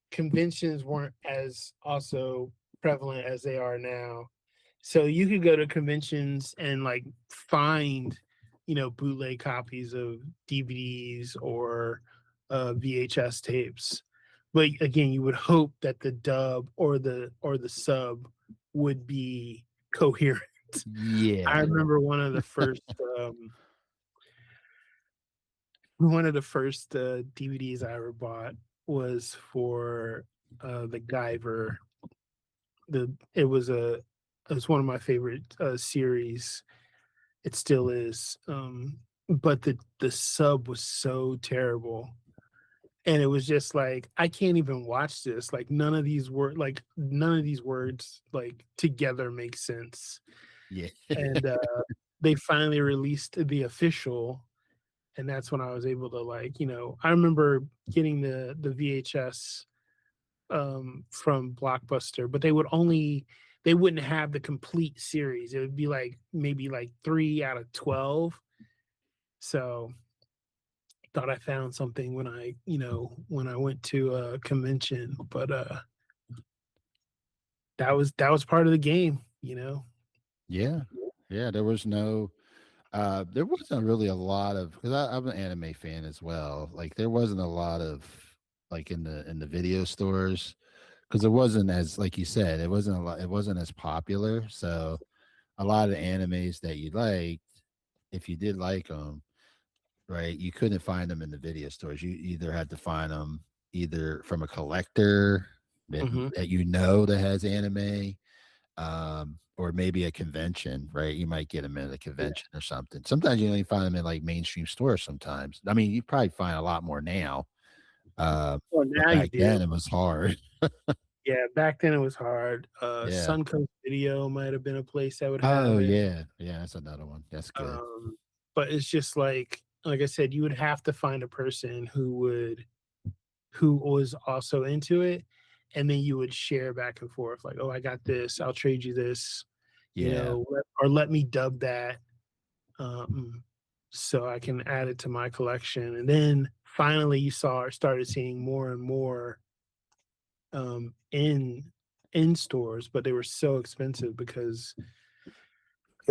conventions weren't as also prevalent as they are now. So you could go to conventions and like find, bootleg copies of DVDs or VHS tapes. But again, you would hope that the dub or the sub would be coherent. I yeah. remember one of the first DVDs I ever bought was for the Guyver. It was one of my favorite series. It still is. But the sub was so terrible. And it was just like, I can't even watch this. Like none of these words like together make sense. Yeah. And they finally released the official, and that's when I was able to like, I remember getting the VHS from Blockbuster, but they wouldn't have the complete series. It would be like maybe like 3 out of 12. So thought I found something when I went to a convention, but that was part of the game. Yeah. Yeah. There wasn't really a lot of, because I'm an anime fan as well. Like there wasn't a lot of like in the video stores, because it wasn't as, like you said, it wasn't as popular. So a lot of animes that you liked, if you did like them, right, you couldn't find them in the video stores. You either had to find them either from a collector that Hmm. that has anime, or maybe a convention, right? You might get them at a Yeah. convention or something. Sometimes you only find them in like mainstream stores. Sometimes, I mean, you probably find a lot more now, Well, but now you back do. then it was hard. Yeah, back then it was hard. Yeah. Suncoast Video might have been a place that would have Oh it. yeah, yeah. That's another one. That's good. But it's just like I said, you would have to find a person who was also into it, and then you would share back and forth like, oh, I got this, I'll trade you this, Yeah, or let me dub that, um, so I can add it to my collection. And then finally you started seeing more and more in stores, but they were so expensive because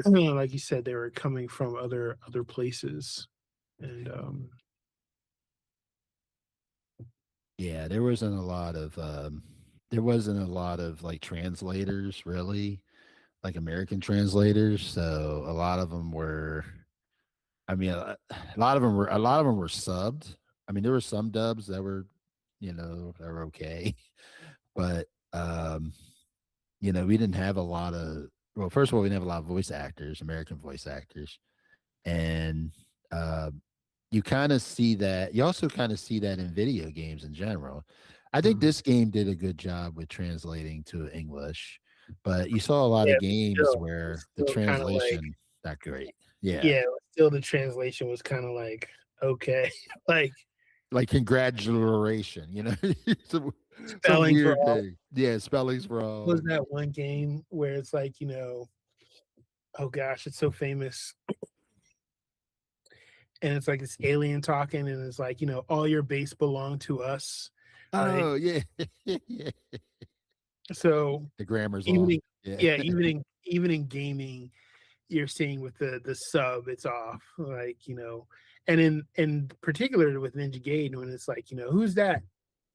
like you said, they were coming from other places. And yeah. There wasn't a lot of like translators really, like American translators. So a lot of them were. I mean, a lot of them were subbed, I mean, there were some dubs that were, that were okay, but we didn't have a lot of. Well, first of all, we didn't have a lot of voice actors, American voice actors, and uh, you kind of see that. You also kind of see that in video games in general. I think Mhm. this game did a good job with translating to English, but you saw a lot Yeah, of but games still, it's where the still kind of like, translation not great. Yeah, yeah, but still the translation was kind of like, okay, like like congratulation, some spellings were weird off. thing. Yeah, spellings Was wrong. that one game where it's like, oh gosh, it's so famous. And it's like this alien talking, and it's like, all your base belong to us, right? Oh yeah, yeah. So The grammar's even off. in Yeah. yeah, even in gaming, you're seeing with the sub, it's off. Like, and in particular with Ninja Gaiden, when it's like, who's that?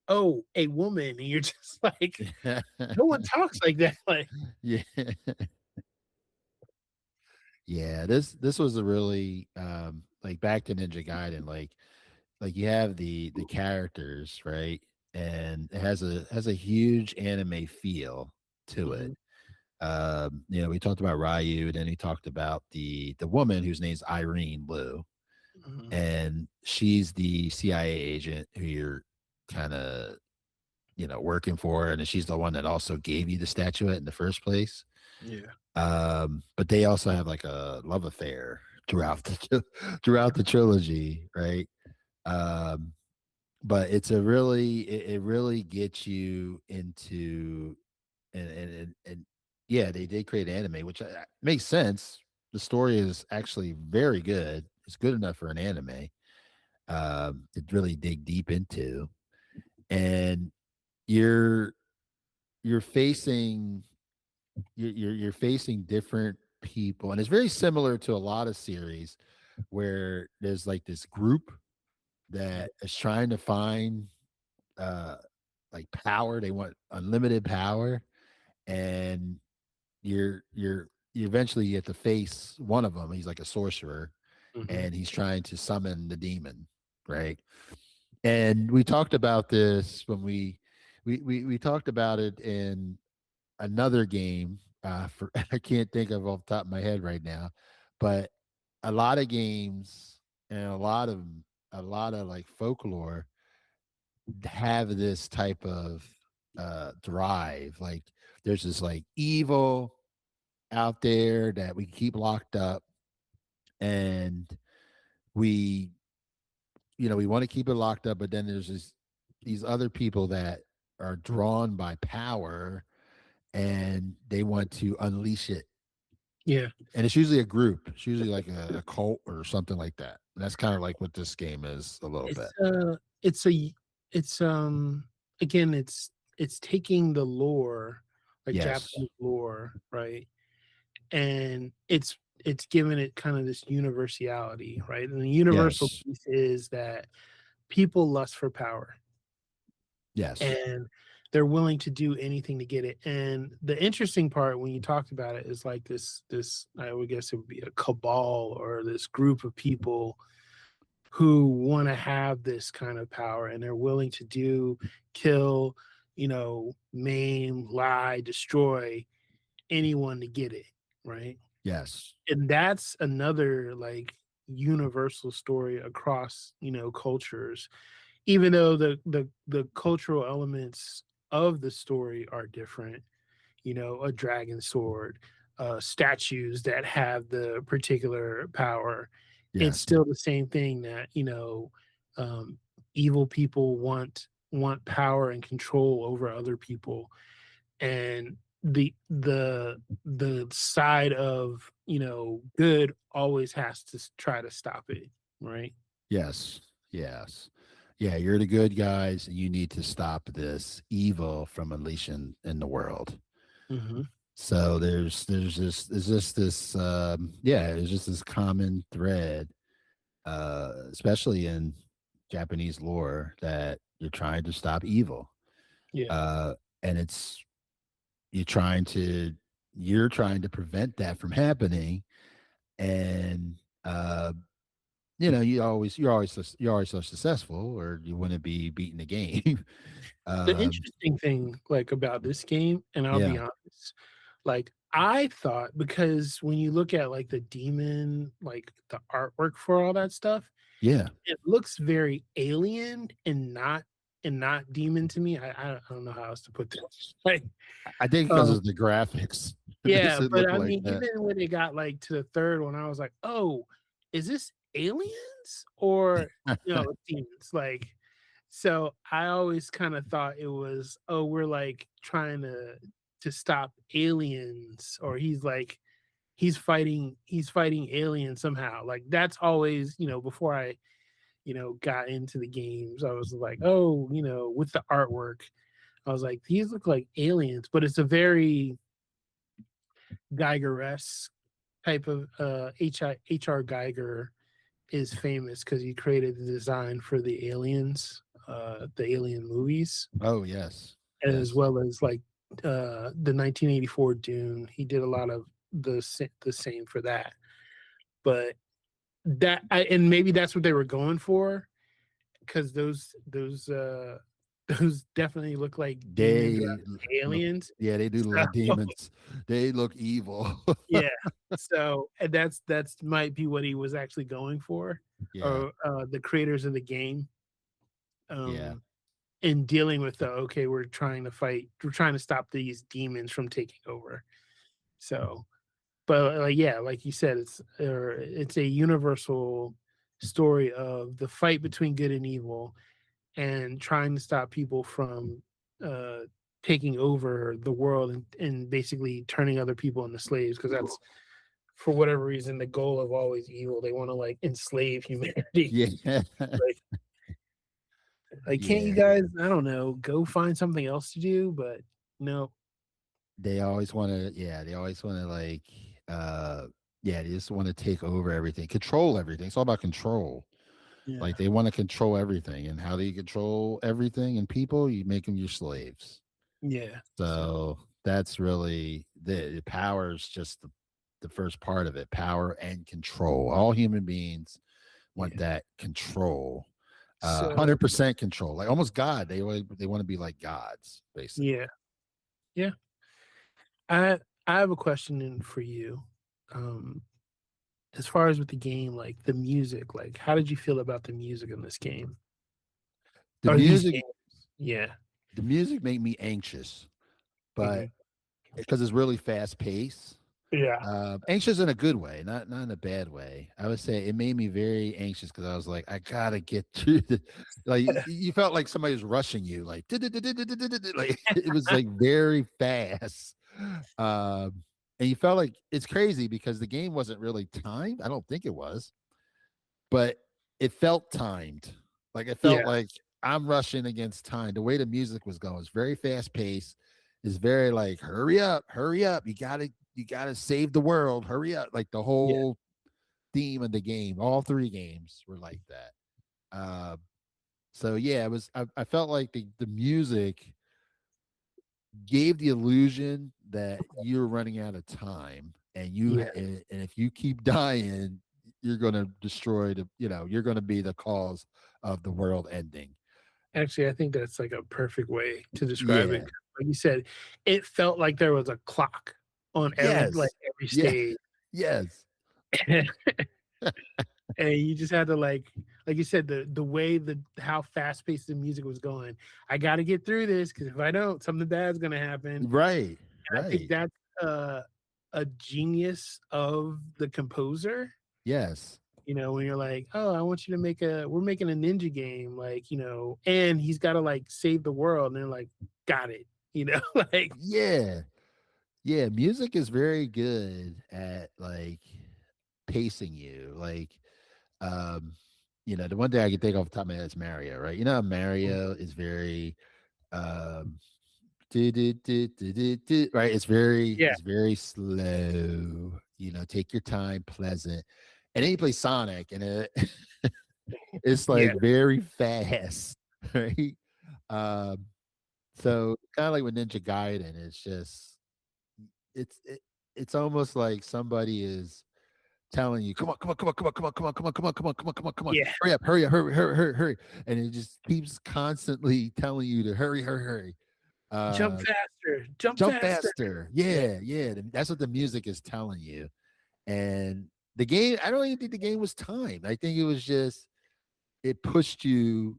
Oh, a woman, and you're just like, no one talks like that. Like, Yeah. Yeah. This was a really like back to Ninja Gaiden, like you have the characters, right? And it has a huge anime feel to it. mhm, We talked about Ryu, and then he talked about the woman whose name's Irene Liu, mhm, and she's the CIA agent who you're kind of working for, and she's the one that also gave you the statuette in the first place. yeah, But they also have like a love affair throughout the trilogy, right? Um, but it really gets you into and yeah, they did create anime, which makes sense. The story is actually very good. It's good enough for an anime. To really dig deep into, and you're you're facing you're facing different people, and it's very similar to a lot of series where there's like this group mhm, that is trying to find uh like power. They want unlimited power, and you eventually get to face one of them. He's like a sorcerer, mhm, and he's trying to summon the demon, right? And we talked about this when we talked about it in another game. For I can't think of off the top of my head right now, but a lot of games and a lot of like folklore have this type of drive. Like there's this like evil out there that we keep locked up, and we we want to keep it locked up, but then there's these other people that are drawn by power, and they want to unleash it. yeah. And it's usually a group. It's usually like a cult or something like that. And that's kind of like what this game is a little bit. It's again, it's taking the lore, like Yes. Japanese lore, right? And it's given it kind of this universality, right? And the universal Yes. piece is that people lust for power, Yes. and they're willing to do anything to get it. And the interesting part when you talked about it is like this I would guess it would be a cabal or this group of people who want to have this kind of power, and they're willing to kill, maim, lie, destroy anyone to get it, right? Yes. And that's another like universal story across, cultures, even though the cultural elements of the story are different. A dragon sword, statues that have the particular power. It's Yes. still the same thing that, um, evil people want power and control over other people, and the side of, good always has to try to stop it, right? Yes. Yes. Yeah, you're the good guys, and you need to stop this evil from unleashing in the world. Hmm. So there's just this yeah, there's just this common thread, especially in Japanese lore, that you're trying to stop evil. Yeah. Uh and it's you're trying to you're trying to prevent that from happening. And you're always so successful, or you wouldn't be beating the game. The um, interesting thing, like, about this game, and I'll yeah, be honest, like, I thought because when you look at, like, the demon, like, the artwork for all that stuff, yeah. it looks very alien and not demon to me. I don't know how else to put this. Like, I think because um of the graphics, it makes yeah, it but look I like mean, that. even when it got, like, to the 3rd one, I was like, "Oh, is this aliens or, it's demons?" Like, so I always kinda thought it was, "Oh, we're, like, trying to stop aliens," or he's fighting aliens somehow. Like, that's always, before I, got into the games, I was like, "Oh," with the artwork, I was like, "These look like aliens," but it's a very Geiger-esque type of H.R. Geiger is famous because he created the design for the Alien movies, Oh yes, as yes. well as like the 1984 Dune. He did a lot of the same for that. But and maybe that's what they were going for because those definitely look like demons They rather than look, aliens. yeah, they do look like So demons. They look evil. yeah. So, and that's might be what he was actually going for, Yeah, or, the creators of the game, yeah, um, in dealing with okay, we're trying to stop these demons from taking over. So, but, like, yeah, like you said, it's a universal story of the fight between good and evil and trying to stop people from, uh, taking over the world and basically turning other people into slaves because that's for whatever reason the goal of always evil. They want to like enslave humanity. yeah, like, can't you yeah. guys, I don't know, go find something else to do? But no. They always want to. Yeah, they always want to uh, yeah, they just want to take over everything, control everything. It's all about control. Yeah. Like they want to control everything, and how do you control everything and people? You make them your slaves. Yeah. So So that's really the power is just the first part of it, power and control. All human beings want yeah. that control, So 100% control, like almost God. They want to be like gods, basically. yeah. Yeah. I have a question in for you. Um as far as with the game, like the music, like how did you feel about the music in this game? The Or these music, games? Yeah. the music made me anxious, but Mhm. because it's really fast paced. Yeah. Anxious in a good way, not in a bad way. I would say it made me very anxious because I was like, I gotta get through the, like you felt like somebody was rushing you, like like it was like very fast. And you felt like it's crazy because the game wasn't really timed. I don't think it was, but it felt timed. Like it felt Yeah. like I'm rushing against time. The way the music was going, it's very fast paced. It's very like hurry up, hurry up. You gotta save the world. Hurry up. Like the Yeah. whole theme of the game. All three games were like that. Uh, so yeah, it was. I felt like the music gave the illusion that you're running out of time, and Yeah. and if you keep dying, you're going to destroy the. You're going to be the cause of the world ending. Actually, I think that's like a perfect way to describe it. Yeah. Like you said, it felt like there was a clock on Yes. every Yeah. stage. Yes. And you just had to like you said, the way how fast paced the music was going. I got to get through this because if I don't, something bad's gonna happen. And Right. I think Right. that's a genius of the composer. Yes. When you're like, oh, I want you to we're making a ninja game, like, and he's got to like save the world, and they're like, got it, like, Yeah. Yeah. Music is very good at like pacing you. Like, um, the one thing I can think off the top of my head is Mario, right? Mario is very um right. yeah, It's very slow. Take your time, pleasant. And then you play Sonic, and it's yeah, like very fast, right? Um, so kind of like with Ninja Gaiden, it's just it's almost like somebody is telling you, come on, come on, come on, come on, come on, come on, come on, come on, come on, come on, come on, come on, Yeah. hurry up, hurry up, hurry, hurry, hurry, hurry. And it just keeps constantly telling you to hurry, hurry, hurry. Jump faster. Jump Jump faster. faster. Yeah. Yeah. That's what the music is telling you. And the game, I don't even think the game was timed. I think it was just, it pushed you.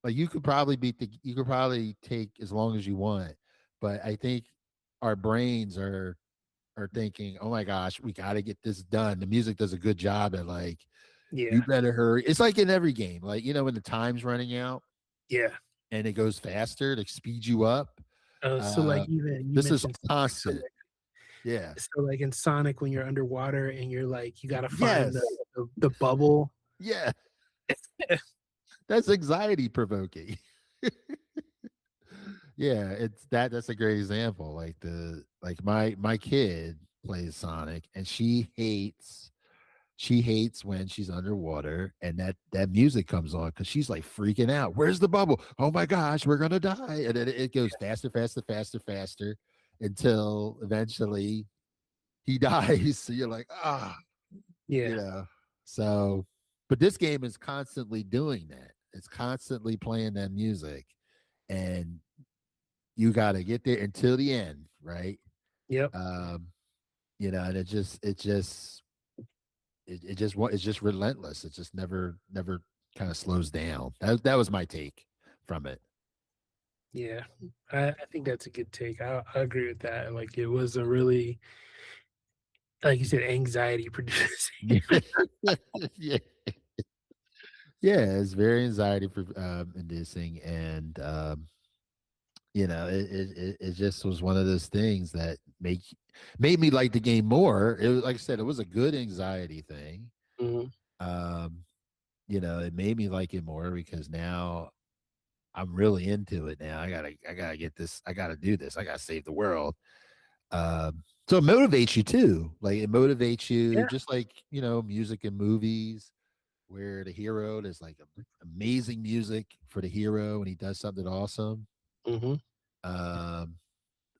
Like you could probably you could probably take as long as you want. But I think our brains are thinking, oh my gosh, we got to get this done. The music does a good job at like, you Yeah. better hurry. It's like in every game, like, you know, when the time's running out Yeah. and it goes faster to speed you up. So like even you This is mentioned Sonic, constant. Yeah. so like in Sonic when you're underwater and you're like you got to find Yes. the bubble. Yeah. That's anxiety provoking. Yeah, it's that's a great example. Like my kid plays Sonic and she hates when she's underwater and that music comes on because she's like freaking out. Where's the bubble? Oh my gosh, we're gonna die. And then it goes faster, faster, faster, faster until eventually he dies. So you're like, you Yeah. know. So, but this game is constantly doing that. It's constantly playing that music, and you got to get there until the end, right? Yep. You know, and it's just relentless. It just never kind of slows down. That was my take from it. Yeah. I think that's a good take. I agree with that. Like it was a really, like you said, anxiety producing. Yeah. Yeah, it's very anxiety inducing, and you know, it just was one of those things that made me like the game more. It was like I said, it was a good anxiety thing. Mhm. You know, it made me like it more because now I'm really into it. Now I gotta get this. I gotta do this. I gotta save the world. So it motivates you too. Like it motivates you, Yeah. just like, you know, music and movies where the hero, there's like amazing music for the hero and he does something awesome. Hmm. Um,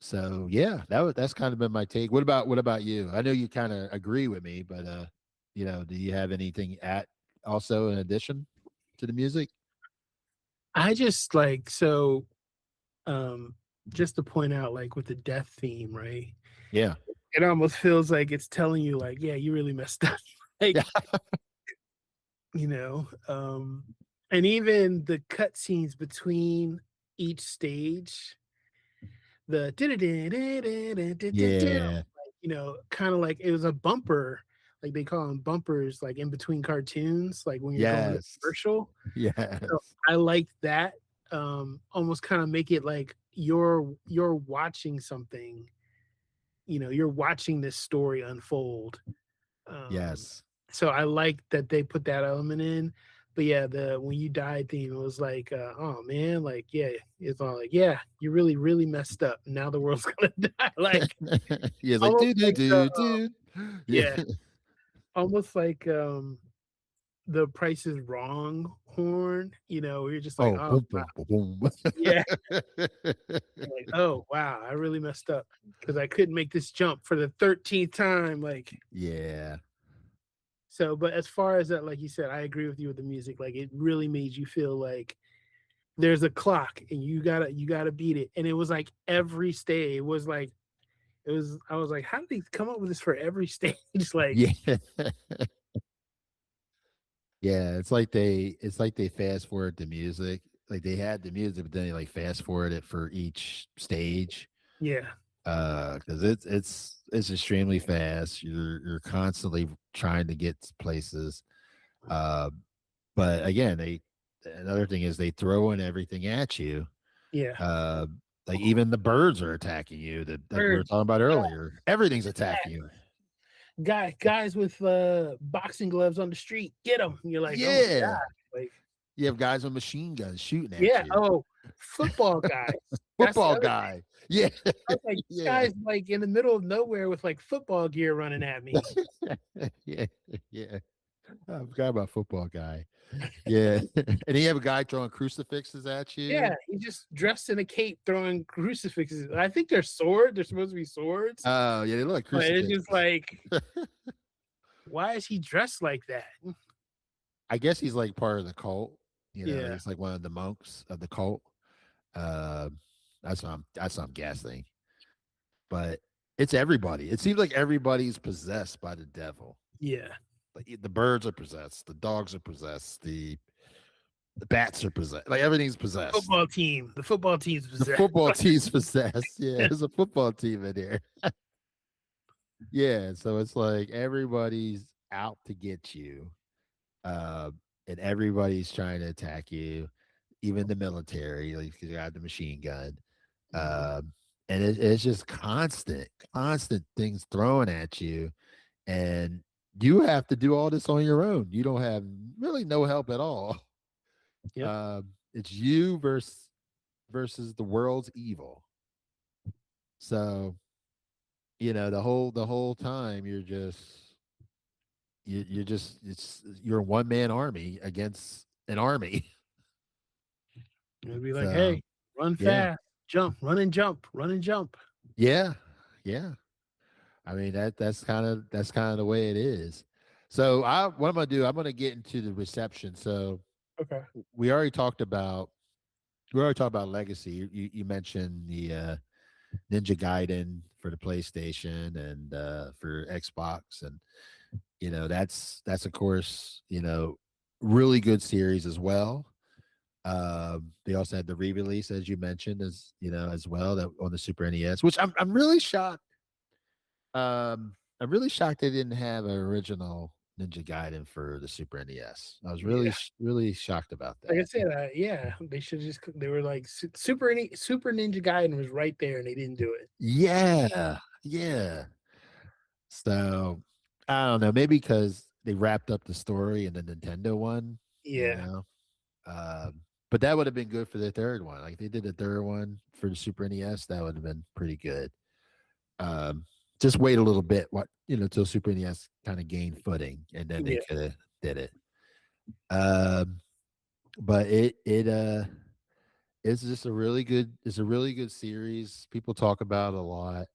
so yeah, that's kind of been my take. What about you? I know you kind of agree with me, but you know, do you have anything at also in addition to the music? I just like so um just to point out like with the death theme, right? Yeah. It almost feels like it's telling you like, yeah, you really messed up. Yeah. Like, you know, and even the cutscenes between each stage, the Yeah. you know, kind of like it was a bumper, like they call them bumpers, like in between cartoons, like when you're going to Yes. commercial. So Yes. I like that. Almost kind of make it like you're watching something, you know, you're watching this story unfold. Um, Yes. so I like that they put that element in. But yeah, the when you died theme, it was like, oh man, like yeah, it's all like, yeah, you really, really messed up. Now the world's gonna die. Like Yeah, it's like almost dude, dude, like the dude, dude. Yeah. yeah, almost like the Price is Wrong horn, you know, you're just like, Oh, oh boom, wow, boom, boom, boom. yeah, like, oh wow, I really messed up because I couldn't make this jump for the 13th time. Like Yeah. so, but as far as that, like you said, I agree with you with the music. Like it really made you feel like there's a clock and you gotta beat it. And it was like every stage. It was like it was. I was like, how did they come up with this for every stage? Like Yeah. Yeah, it's like they fast forward the music. Like they had the music, but then they like fast forward it for each stage. yeah, Because it's extremely fast. You're constantly trying to get places. Uh, but again, another thing is they throw in everything at you. yeah. Uh, like even the birds are attacking you. That like we were Birds, talking about earlier. Everything's attacking you. guys with boxing gloves on the street, get them. You're like, oh my Yeah. god, like You have guys with machine guns shooting at yeah. you. Oh, football guys. That's the Football other thing. guy. Yeah. I was like, this Yeah. guy's like in the middle of nowhere with like football gear running at me. Yeah. Yeah. I forgot about football guy. Yeah. And you have a guy throwing crucifixes at you. Yeah, he's just dressed in a cape throwing crucifixes. I think they're swords. They're supposed to be swords. Oh, yeah, they look like But it's crucifixes. just like why is he dressed like that? I guess he's like part of the cult. You know, Yeah, he's like one of the monks of the cult. Uh, that's what I'm guessing. But it's everybody. It seems like everybody's possessed by the devil. yeah. Like the birds are possessed, the dogs are possessed, the bats are possessed. Like everything's possessed. The football team's The possessed. football team's possessed. Yeah, there's a football team in here. Yeah, so it's like everybody's out to get you, uh, and everybody's trying to attack you, even the military, like because you got the machine gun, Mhm. and it's just constant things thrown at you, and you have to do all this on your own. You don't have really no help at all. Yep. It's you versus the world's evil. So the whole time you're just you're a one man army against an army. It'll be like, So hey, run yeah, fast, jump, run and jump, run and jump. yeah, yeah. I mean that's kind of the way it is. So what I'm gonna do, I'm gonna get into the reception. So Okay. we already talked about we already talked about legacy. You mentioned the Ninja Gaiden for the PlayStation and for Xbox, and that's of course really good series as well. They also had the re-release, as you mentioned, as well, that on the Super NES, which I'm really shocked. I'm really shocked they didn't have an original Ninja Gaiden for the Super NES. I was really Yeah. really shocked about Like I that. said, yeah, they should just. They were like Super Ninja Gaiden was right there, and they didn't do it. Yeah, yeah. So I don't know, maybe because they wrapped up the story in the Nintendo one, you Yeah. know. But that would have been good for the third one. Like they did the third one for the Super NES, that would have been pretty good. Um, just wait a little bit, till Super NES kind of gained footing, and then they Yeah. could have did it. Um, but it's just a really good series. People talk about it a lot.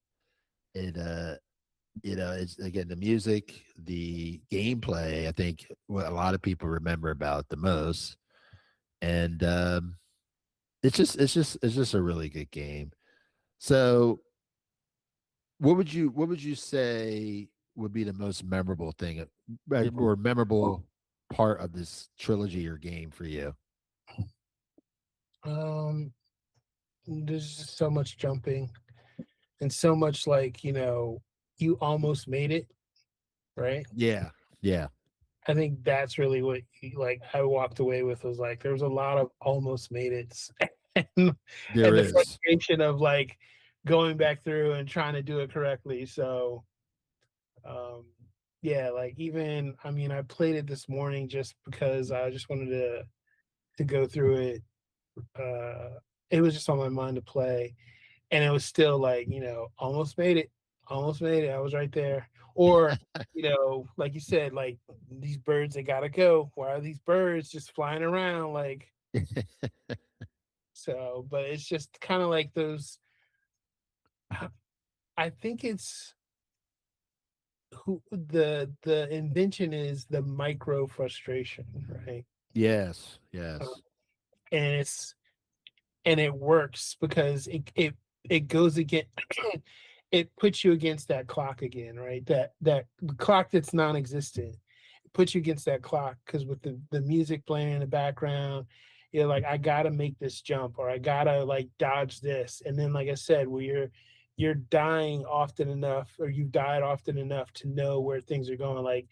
It it's again the music, the gameplay. I think what a lot of people remember about it the most, and it's just a really good game. So, what would you say would be the most memorable thing, right, or memorable part of this trilogy or game for you? Um, there's just so much jumping and so much like you almost made it, right? Yeah, yeah, I think that's really what like I walked away with was like there was a lot of almost made it, and, there and the is. frustration of like going back through and trying to do it correctly. So um yeah, like even I mean I played it this morning just because I just wanted to go through it. Uh it was just on my mind to play, and it was still like almost made it, almost made it, I was right there. Or like you said, like these birds, they gotta go, why are these birds just flying around, like, so but it's just kind of like those. I think it's who the invention is the micro frustration, right? Yes, uh, yes. and it's and it works because it goes again. It puts you against that clock again, right? That clock that's non-existent. It puts you against that clock because with the music playing in the background, you're like, I gotta make this jump, or I gotta like dodge this. And then, like I said, where you're dying often enough, or you've died often enough to know where things are going. Like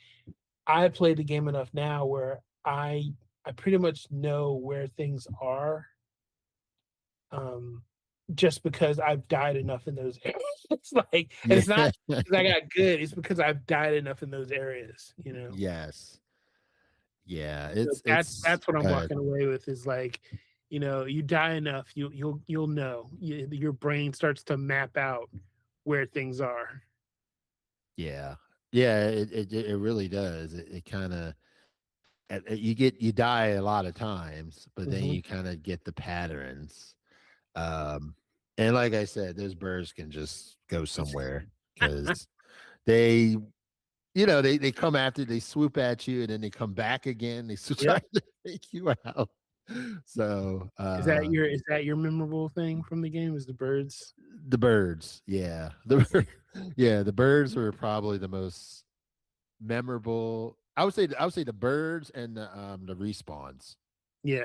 I played the game enough now where I pretty much know where things are, um, just because I've died enough in those areas. It's like, and Yeah. it's not because I got good, it's because I've died enough in those areas. Yes. Yeah, So it's that's what I'm good. walking away with is like, you die enough, you'll know. Your brain starts to map out where things are. Yeah. Yeah, it really does. It kinda you die a lot of times, but then Mhm. you kinda get the patterns. Um, and like I said, those birds can just go somewhere because they they come after, they swoop at you, and then they come back again. They still try Yep. to take you out. So Is that your memorable thing from the game? Is the birds? the birds, yeah, yeah, the birds were probably the most memorable. I would say the birds and the respawns. Yeah,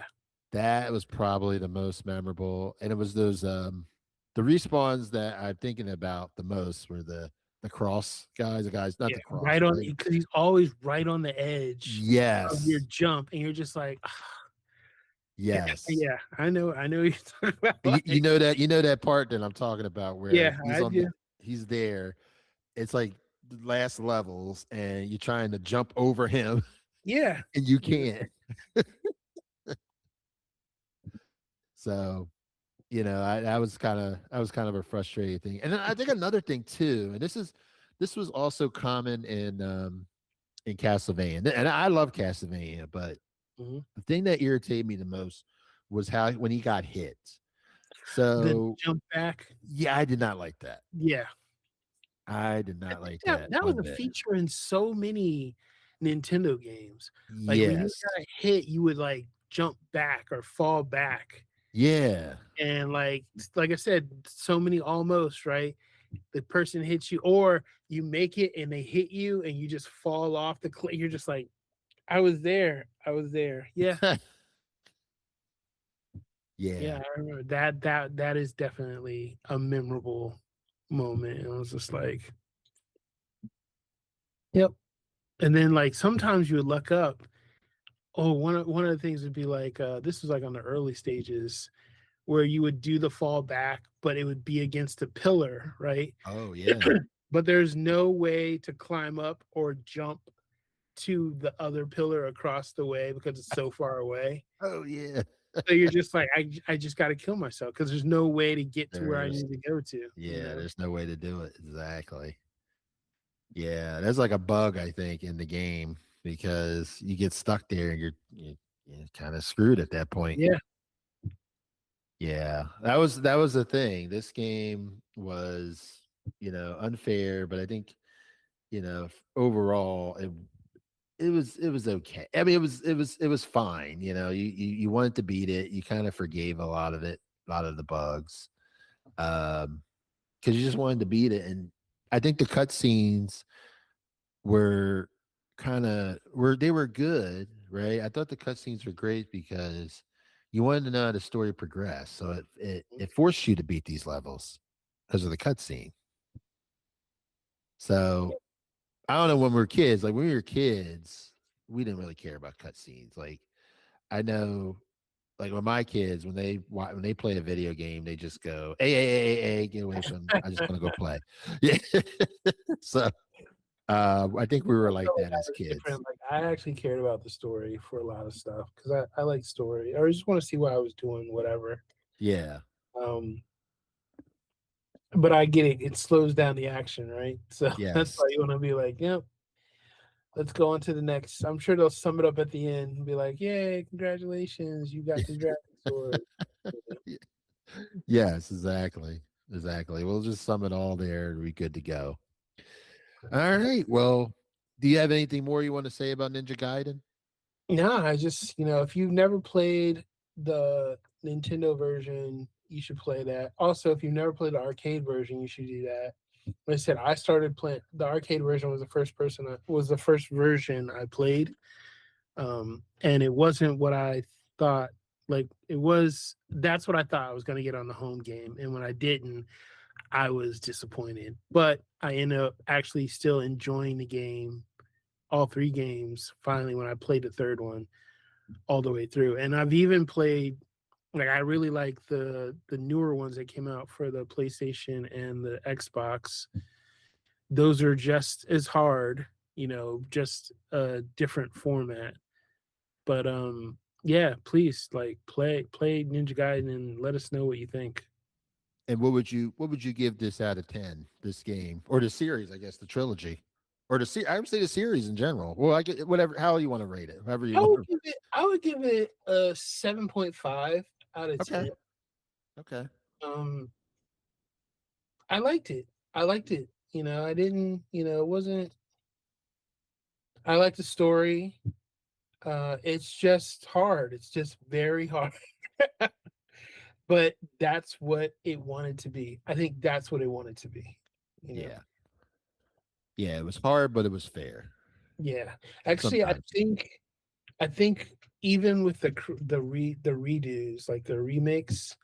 That was probably the most memorable, and it was those the respawns that I'm thinking about the most were the cross guys, the guys, not yeah. the cross, Right on, right? because he's always right on the edge of your Yes, jump, and you're just like, yeah, yes. yeah. I know what you're talking You, about. you Like, know that you know that part that I'm talking about where yeah, he's I on the do. he's there. It's like the last levels, and you're trying to jump over him, Yeah, and you yeah, can't. So that was kind of a frustrating thing. And then I think another thing too, and this was also common in Castlevania, and I love Castlevania, but mhm. the thing that irritated me the most was how when he got hit. The So jump back. yeah, I did not like that. Yeah, I did I not think like that that that was one a bit. feature in so many Nintendo games. Like when you Yes. got hit, you would like jump back or fall back, Yeah. and like I said, so many almost right. The person hits you, or you make it and they hit you, and you just fall off the cliff. You're just like, I was there. I was there. Yeah, yeah. Yeah. I remember that. That is definitely a memorable moment. It was just like, yep. And then like sometimes you would look up. Oh, one of the things would be like, this was like on the early stages where you would do the fall back, but it would be against a pillar, right? Oh yeah. But there's no way to climb up or jump to the other pillar across the way because it's so far away. Oh yeah. So you're just like, I just got to kill myself because there's no way to get to where I There's need to go to, you yeah, know? there's no way to do it. Exactly. Yeah, there's like a bug I think in the game because you get stuck there and you're kind of screwed at that point. Yeah. Yeah, that was the thing. This game was, unfair, but I think, overall it was okay. I mean, it was fine. You wanted to beat it. You kind of forgave a lot of it, a lot of the bugs, because you just wanted to beat it. And I think the cutscenes were they were good, right? I thought the cutscenes were great because you wanted to know how the story progressed. So it forced you to beat these levels because of the cutscene. So I don't know when we were kids, like when we were kids, we didn't really care about cutscenes. Like I know like when my kids when they play a video game, they just go, hey, get away from I just want to go play. Yeah. So I think we were I like felt like that I as was kids. different. Like I actually cared about the story for a lot of stuff because I like story, or I just want to see what I was doing, whatever. Yeah. Um, but I get it; it slows down the action, right? So that's Yes. why you want to be like, yep, let's go on to the next. I'm sure they'll sum it up at the end and be like, yay, congratulations, you got the dragon sword. Yes, exactly. Exactly. We'll just sum it all there and we're good to go. All right. Well, do you have anything more you want to say about Ninja Gaiden? No, I just, if you've never played the Nintendo version, you should play that. Also, if you've never played the arcade version, you should do that. Like I said, I started playing the arcade version was the first version I played. And it wasn't what I thought like it was that's what I thought I was gonna get on the home game. And when I didn't, I was disappointed. But I ended up actually still enjoying the game, all three games, finally when I played the third one all the way through. And I've even played like I really like the newer ones that came out for the PlayStation and the Xbox. Those are just as hard, just a different format. But yeah, please like play Ninja Gaiden and let us know what you think. And what would you give this out of 10, this game or the series, I guess, the trilogy or I would say the series in general. Well, I get whatever, how you want to rate it, however you I want would to. give it I would give it a 7.5 out of Okay. 10. Okay. Um I liked it. I liked it. I didn't, it wasn't I like the story. It's just hard. It's just very hard. But that's what it wanted to be. I think that's what it wanted to be. You know. Yeah. Yeah, it was hard, but it was fair. Yeah. Actually, I Sometimes. think I think even with the redos, like the remakes,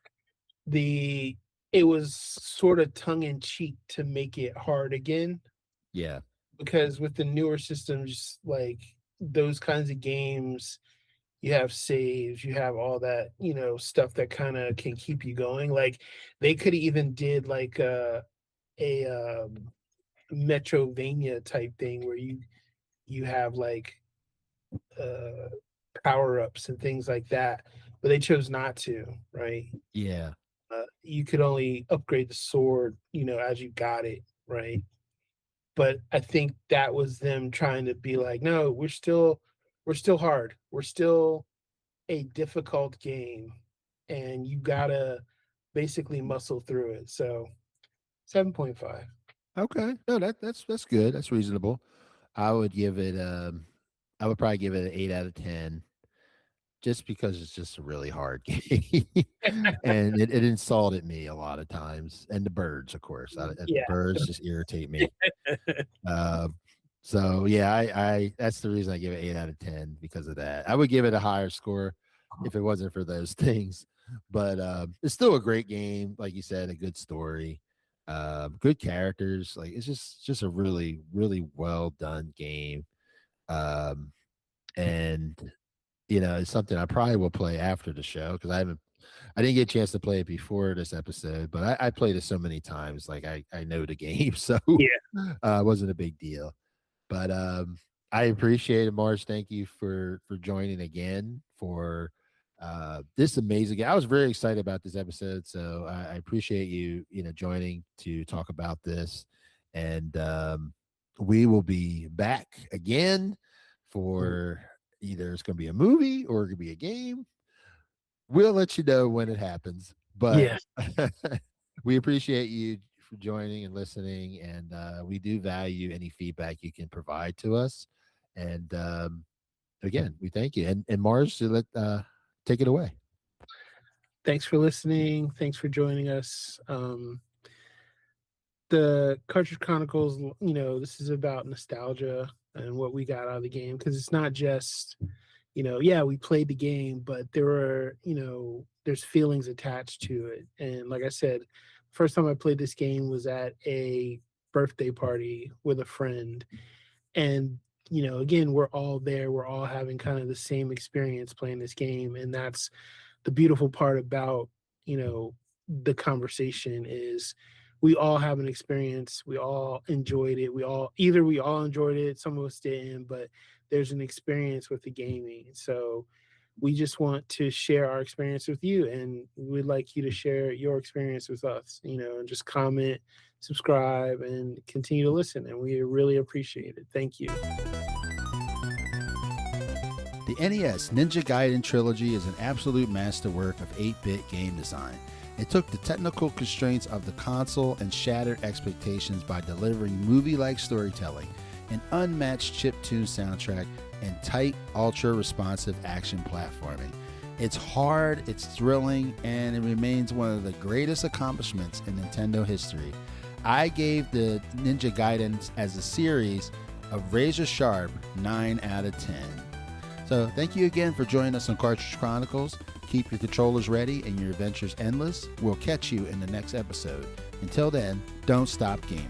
the it was sort of tongue in cheek to make it hard again, Yeah. because with the newer systems, like those kinds of games, you have saves, you have all that, stuff that kind of can keep you going. Like they could even did like a Metrovania type thing where you have like uh power ups and things like that, but they chose not to, right? Yeah. You could only upgrade the sword, as you got it, right? But I think that was them trying to be like, no, we're still hard. We're still a difficult game, and you gotta basically muscle through it. So 7.5. Okay. No, that's good. That's reasonable. I would give it I would probably give it an 8 out of 10 just because it's just a really hard game. And it insulted me a lot of times. And the birds, of course. The Yeah. birds just irritate me. Uh, so yeah, I that's the reason I give it 8 out of 10 because of that. I would give it a higher score if it wasn't for those things. But it's still a great game, like you said, a good story, good characters. Like it's just a really really well done game. Um, and it's something I probably will play after the show because I didn't get a chance to play it before this episode, but I played it so many times, like I know the game, so Yeah. it wasn't a big deal. But I appreciate it, Marz. Thank you for joining again for this amazing game. I was very excited about this episode, so I appreciate you joining to talk about this, and we will be back again for either it's going to be a movie or it could be a game. We'll let you know when it happens, but Yeah. we appreciate you for joining and listening, and we do value any feedback you can provide to us. And again, we thank you. And Marz, take it away. Thanks for listening. Thanks for joining us. The Cartridge Chronicles, this is about nostalgia and what we got out of the game, because it's not just, yeah, we played the game, but there's feelings attached to it. And like I said, first time I played this game was at a birthday party with a friend. And, again, we're all there. We're all having kind of the same experience playing this game. And that's the beautiful part about, the conversation is we all have an experience. We all enjoyed it. We all enjoyed it. Some of us didn't, but there's an experience with the gaming. So we just want to share our experience with you, and we'd like you to share your experience with us, and just comment, subscribe, and continue to listen. And we really appreciate it. Thank you. The NES Ninja Gaiden Trilogy is an absolute masterwork of 8-bit game design. It took the technical constraints of the console and shattered expectations by delivering movie-like storytelling, an unmatched chiptune soundtrack, and tight, ultra-responsive action platforming. It's hard, it's thrilling, and it remains one of the greatest accomplishments in Nintendo history. I gave the Ninja Gaiden as a series a razor sharp 9 out of 10. So thank you again for joining us on Cartridge Chronicles. Keep your controllers ready and your adventures endless. We'll catch you in the next episode. Until then, don't stop gaming.